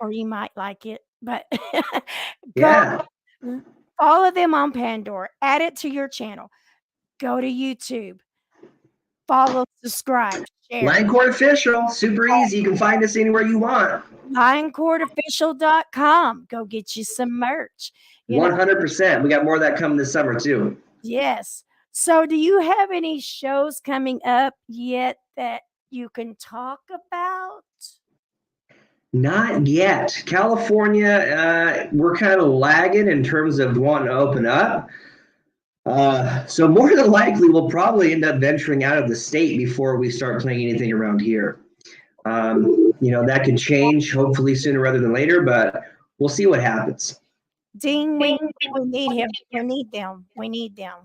or you might like it, but Yeah. go follow them on Pandora. Add it to your channel. Go to YouTube. Follow, subscribe, share. Lioncourt Official, super easy. You can find us anywhere you want. Lioncourtofficial.com. Go get you some merch. You know, 100%. We got more of that coming this summer too. yes. So, do you have any shows coming up yet that you can talk about? Not yet. California, we're kind of lagging in terms of wanting to open up. So more than likely, we'll probably end up venturing out of the state before we start playing anything around here. That could change hopefully sooner rather than later, but we'll see what happens. Ding, we need him. We need them. We need them.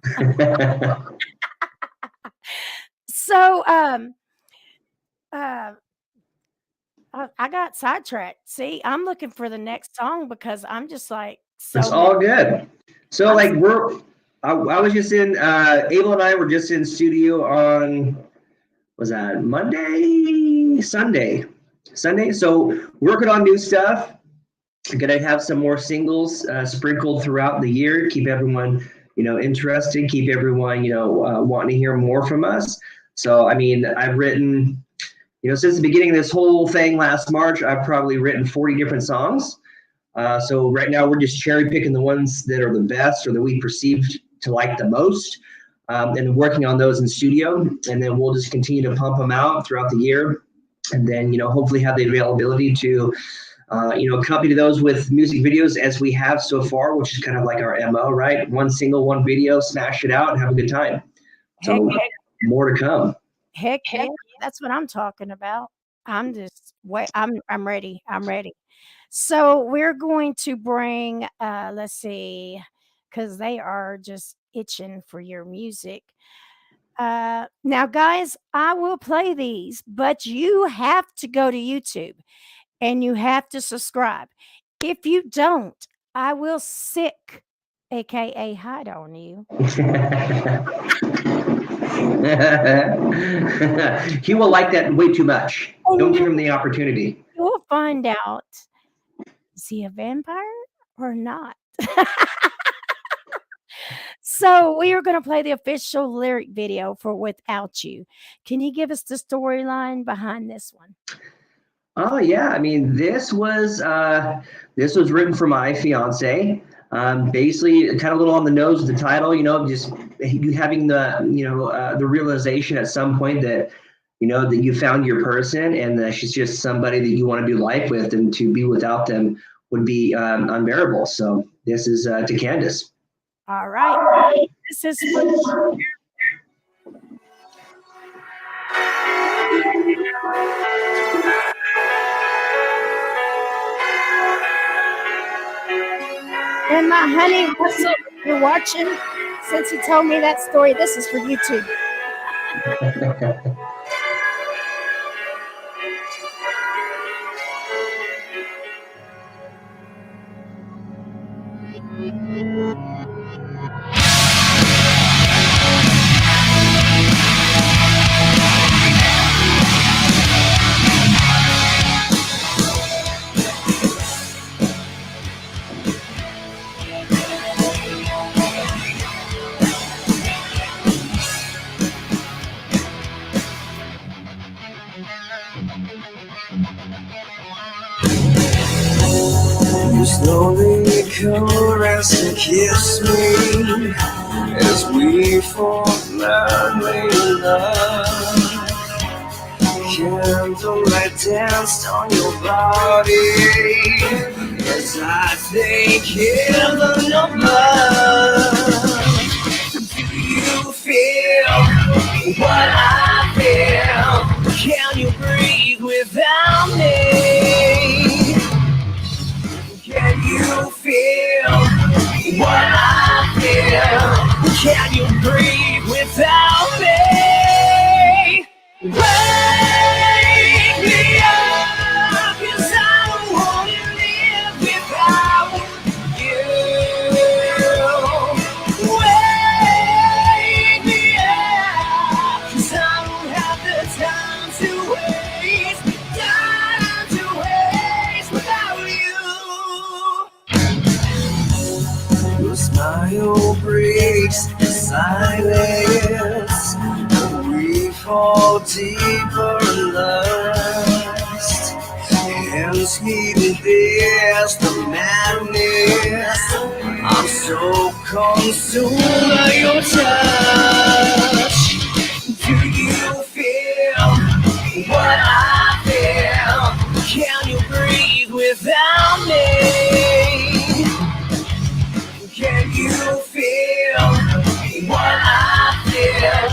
So, I got sidetracked. See, I'm looking for the next song because I'm just like, It's all good. So like I was just in, Abel and I were just in studio on, was that Sunday. So working on new stuff. Gonna have some more singles sprinkled throughout the year. Keep everyone, interested. Keep everyone, wanting to hear more from us. So, I mean, I've written, since the beginning of this whole thing last March, I've probably written 40 different songs. So right now we're just cherry picking the ones that are the best or that we perceived to like the most, and working on those in studio. And then we'll just continue to pump them out throughout the year. And then, hopefully have the availability to, accompany those with music videos as we have so far, which is kind of like our MO, right? One single, one video, smash it out and have a good time. So more to come. Heck yeah, that's what I'm talking about. I'm just I'm ready. I'm ready. So we're going to bring let's see, because they are just itching for your music. Now guys, I will play these, but you have to go to YouTube and you have to subscribe. If you don't, I will sick, aka hide on you. He will like that way too much. Don't give him the opportunity. You'll find out. Is he a vampire or not? So we are going to play the official lyric video for Without You. Can you give us the storyline behind this one? Oh yeah, I mean this was written for my fiance. Basically, kind of a little on the nose with the title, just you having the realization at some point that that you found your person and that she's just somebody that you want to do life with, and to be without them would be unbearable. So this is to Candace. All right, this is for and my honey Russell, if you're watching, since he told me that story, this is for you too. You slowly caress and kiss me as we fall madly in love. Candlelight danced on your body as I think in the blood. Do you feel what I feel? Can you breathe without me? Can you feel what I feel? Can you breathe without me? Wake me up, 'cause I don't wanna live without you. Wake me up, 'cause I don't have the time to waste, time to smile breaks the silence. We fall deeper in lust. Hands needed this, the madness. I'm so consumed by your touch. Do you feel what I feel? Can you breathe without me? Can you feel what I feel?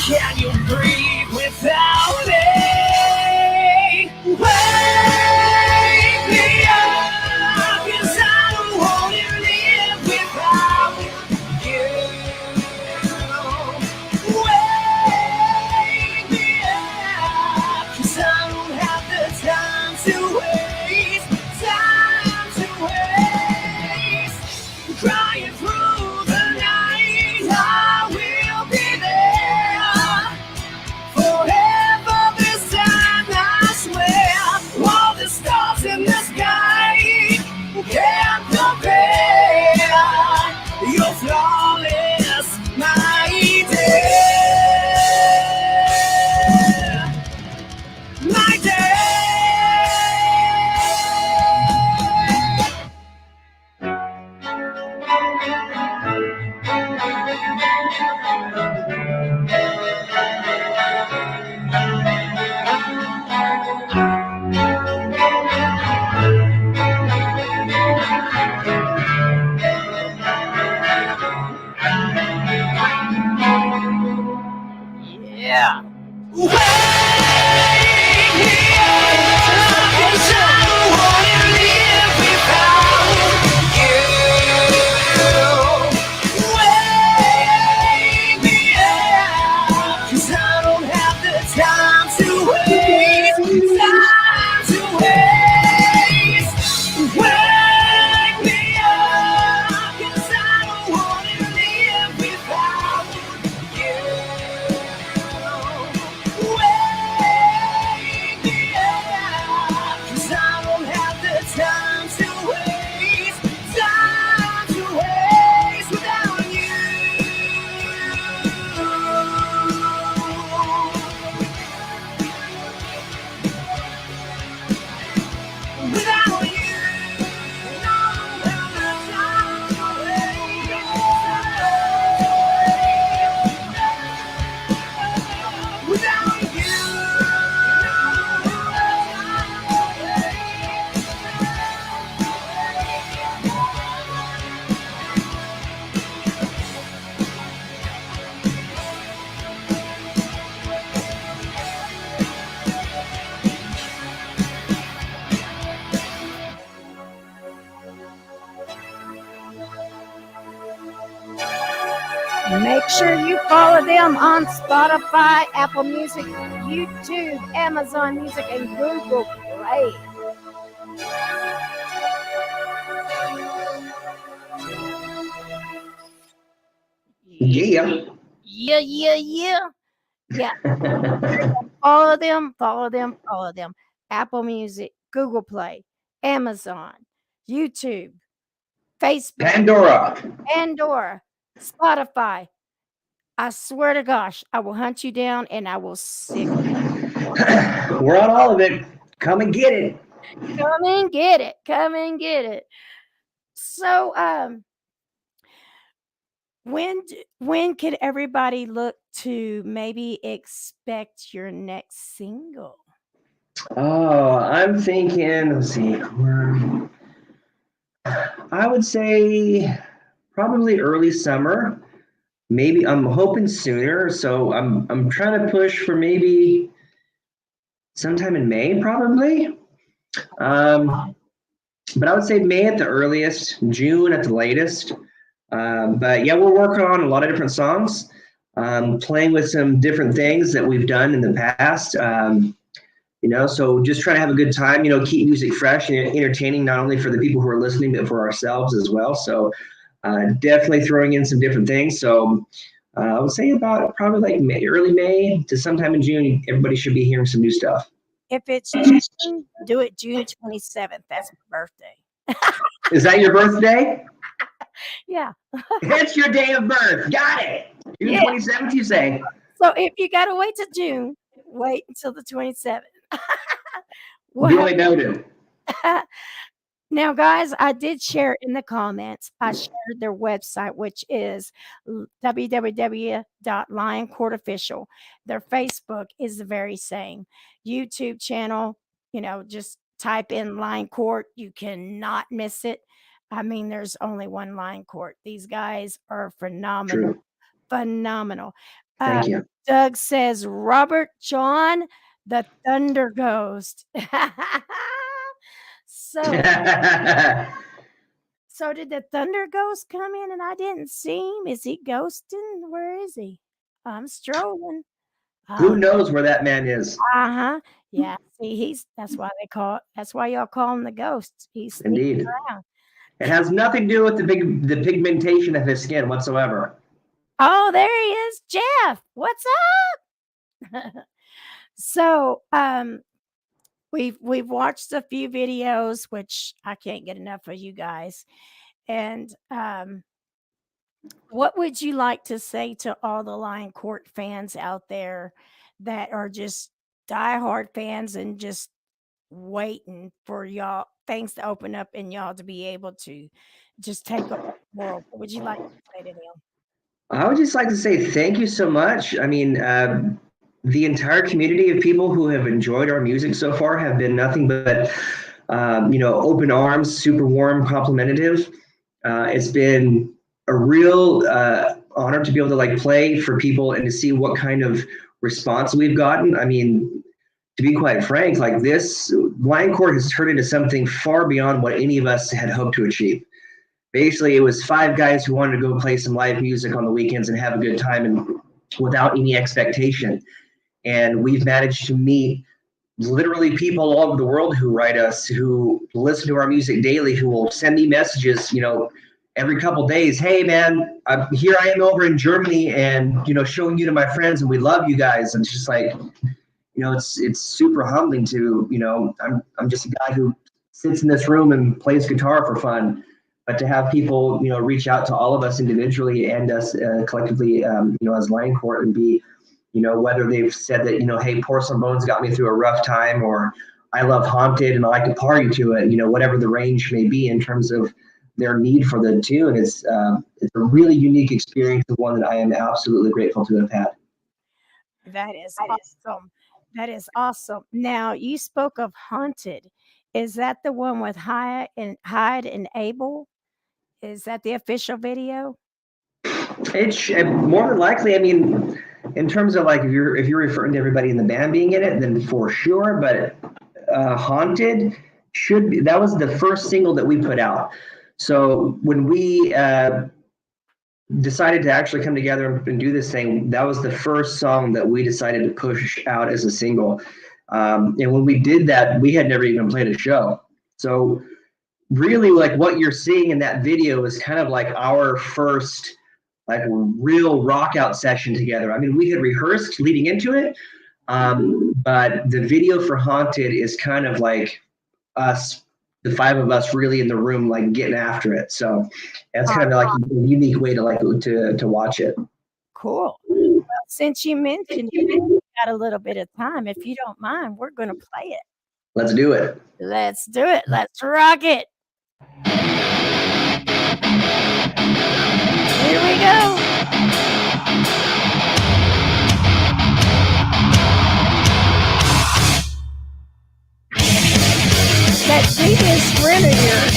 Can you breathe without me? Wake me up, 'cause I don't want to live without you. Wake me up, 'cause I don't have the time to waste, time to waste. Crying through the night, I will be there forever this time, I swear. All the stars in the sky can't compare. You're flawless, my dear, my dear. Yeah. Wake me up, 'cause I don't wanna live without you. Wake me up, 'cause I don't have the time to waste, time to waste. Wake me up, 'cause I don't wanna live without you. Wake me up, 'cause I don't have the time to waste, time to waste without you. Without you, no, time to waste. Without you, Make sure you follow them on Spotify, Apple Music, YouTube, Amazon Music, and Google Play. Yeah. Yeah, yeah, yeah. Yeah. Follow them, follow them, follow them. Apple Music, Google Play, Amazon, YouTube, Facebook, Pandora, Spotify. I swear to gosh, I will hunt you down and I will sick. We're on all of it. Come and get it. Come and get it. Come and get it. So, when could everybody look to maybe expect your next single? Oh, I'm thinking, let's see, I would say probably early summer. Maybe I'm hoping sooner. So I'm trying to push for maybe sometime in May, probably. But I would say May at the earliest, June at the latest. But yeah, we're working on a lot of different songs, playing with some different things that we've done in the past. So just trying to have a good time, keep music fresh and entertaining, not only for the people who are listening, but for ourselves as well. So definitely throwing in some different things. So I would say about probably like early May to sometime in June, everybody should be hearing some new stuff. If it's June, do it June 27th. That's my birthday. Is that your birthday? Yeah. It's your day of birth. Got it. June Yeah. 27th, you say? So if you got to wait till June, wait until the 27th. Duly noted. Now, guys, I did share in the comments. I shared their website, which is www.lioncourtofficial. Their Facebook is the very same. YouTube channel, just type in Lioncourt. You cannot miss it. I mean, there's only one Lioncourt. These guys are phenomenal. True. Phenomenal. Thank you. Doug says, Robert John, the Thunder Ghost. So did the Thunder Ghost come in and I didn't see him? Is he ghosting? Where is he? I'm strolling. Who knows where that man is? Yeah. See, that's why y'all call him the ghost. He's sneaking Indeed. around. It has nothing to do with the pigmentation of his skin whatsoever. Oh, there he is, Jeff. What's up? So, we've watched a few videos, which I can't get enough of you guys. And what would you like to say to all the Lioncourt fans out there that are just diehard fans and just waiting for y'all things to open up and y'all to be able to just take over the world? What would you like to say to them? I would just like to say thank you so much. I mean, the entire community of people who have enjoyed our music so far have been nothing but, open arms, super warm, complimentary. It's been a real honor to be able to play for people and to see what kind of response we've gotten. I mean, to be quite frank, this Lioncourt has turned into something far beyond what any of us had hoped to achieve. Basically, it was 5 guys who wanted to go play some live music on the weekends and have a good time and without any expectation. And we've managed to meet literally people all over the world who write us, who listen to our music daily, who will send me messages, every couple days. Hey, man, here I am over in Germany and, showing you to my friends and we love you guys. And it's just it's super humbling to, I'm just a guy who sits in this room and plays guitar for fun. But to have people, reach out to all of us individually and us collectively, as Lioncourt and be, whether they've said that, hey, Porcelain Bones got me through a rough time, or I love Haunted and I like to party to it, whatever the range may be in terms of their need for the tune. It's a really unique experience, and one that I am absolutely grateful to have had. That is awesome. That is awesome. Now, you spoke of Haunted. Is that the one with Hyde and Abel? Is that the official video? It's more than likely. I mean, in terms of if you're referring to everybody in the band being in it, then for sure. But Haunted should be. That was the first single that we put out. So when we decided to actually come together and do this thing, that was the first song that we decided to push out as a single. And when we did that, we had never even played a show. So really, what you're seeing in that video is kind of our first real rock out session together. I mean, we had rehearsed leading into it, but the video for Haunted is kind of us, the 5 of us really in the room, getting after it. So that's kind of a unique way to watch it. Cool. Well, since you mentioned you got a little bit of time, if you don't mind, we're going to play it. Let's do it. Let's do it. Let's rock it. Here we go. That deepest friend of yours.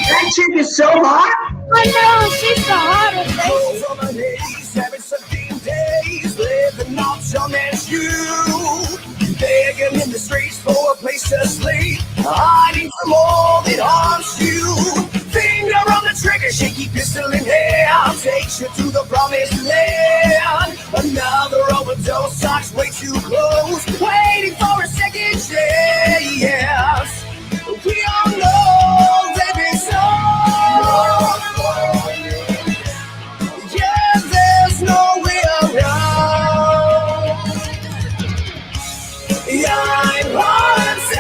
That chick is so hot. I know, she's the hottest. Living on some as you, begging in the streets for a place to sleep, hiding from all that harms you. Finger on the trigger, shaky pistol in hand, takes you to the promised land. Another overdose, talks way too close, waiting for a second chance. We all know they've been so. Yeah, there's no way around. I'm haunted,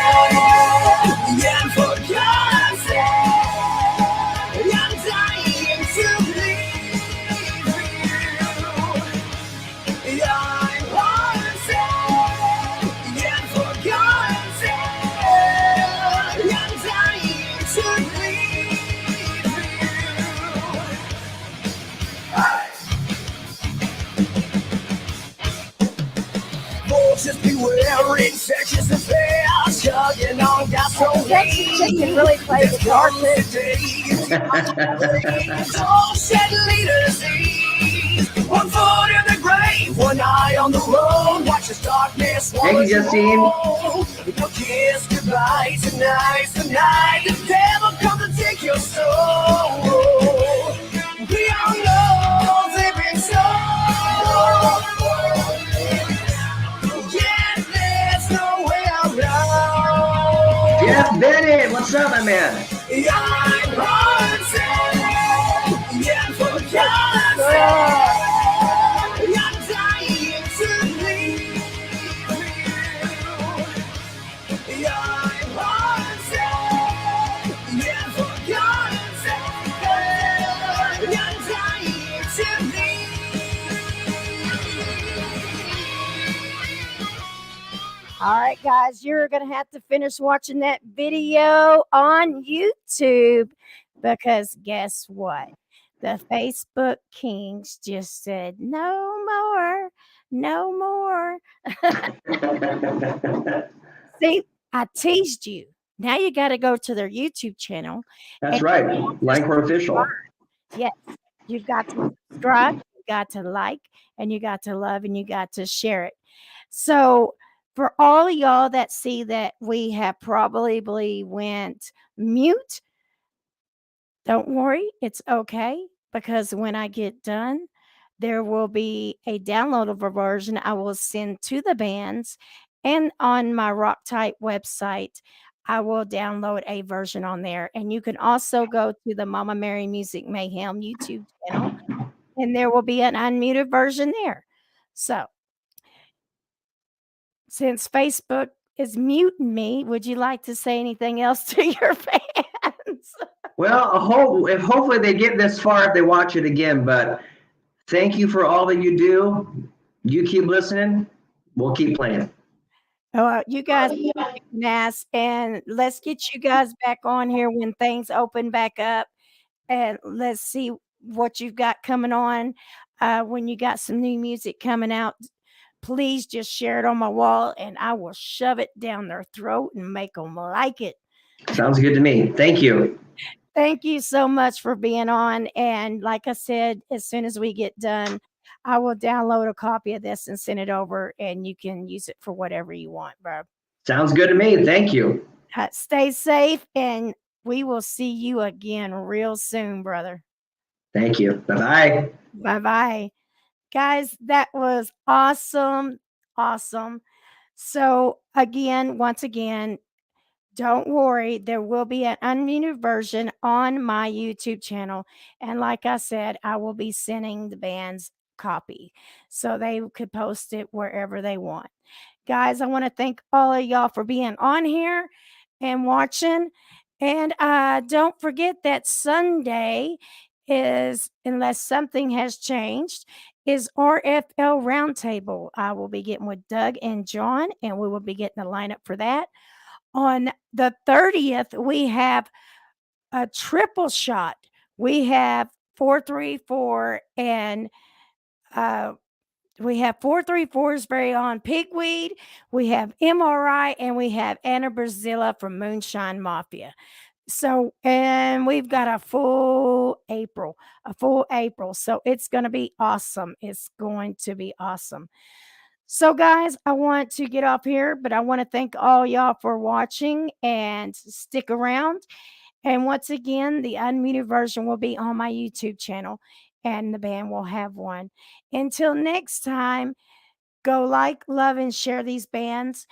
yeah, for Searches the fast, chugging on gasoline. Texas Chick can really play guitar too. All shed leaders ease. 1 foot in the grave, 1 eye on the road. Watch this darkness. Thank you, Justine. No kiss goodbye tonight. The devil come to take your soul. We all know they've been sold. Yeah, there's no way around. Jeff Bennett, what's up, my man? I'm haunted. Yeah, for God's sake. I'm dying to leave you. I'm haunted. Yeah, for God's sake. I'm dying to leave. All right, guys, you're going to have to finish watching that video on YouTube because guess what? The Facebook Kings just said, no more, no more. See, I teased you. Now you got to go to their YouTube channel. That's right, Lioncourt Official. Yes, you've got to subscribe, you got to like, and you got to love, and you got to share it. So for all of y'all that see that we have probably went mute, don't worry, it's okay, because when I get done, there will be a downloadable version I will send to the bands, and on my Rock Type website, I will download a version on there. And you can also go to the Mama Mary Music Mayhem YouTube channel, and there will be an unmuted version there. So, since Facebook is muting me, would you like to say anything else to your fans? Well, hopefully they get this far if they watch it again. But thank you for all that you do. You keep listening. We'll keep playing. You guys are kicking ass, and let's get you guys back on here when things open back up, and let's see what you've got coming on. When you got some new music coming out, please just share it on my wall, and I will shove it down their throat and make them like it. Sounds good to me. Thank you. Thank you so much for being on. And like I said, as soon as we get done, I will download a copy of this and send it over, and you can use it for whatever you want, bro. Sounds good to me. Thank you. Stay safe, and we will see you again real soon, brother. Thank you. Bye-bye. Bye-bye. Guys, that was awesome. Awesome. So again, once again, don't worry, there will be an unmuted version on my YouTube channel. And like I said, I will be sending the band's copy so they could post it wherever they want. Guys, I want to thank all of y'all for being on here and watching. And don't forget that Sunday is, unless something has changed, is RFL Roundtable. I will be getting with Doug and John, and we will be getting a lineup for that. On the 30th, we have a triple shot. We have 434, and we have 434's very on pigweed. We have MRI, and we have Anna Brazilla from Moonshine Mafia. So, and we've got a full April. So it's going to be awesome. It's going to be awesome. So, guys, I want to get off here, but I want to thank all y'all for watching and stick around. And once again, the unmuted version will be on my YouTube channel, and the band will have one. Until next time, go like, love, and share these bands.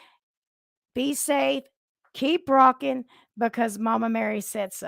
Be safe, keep rocking, because Mama Mary said so.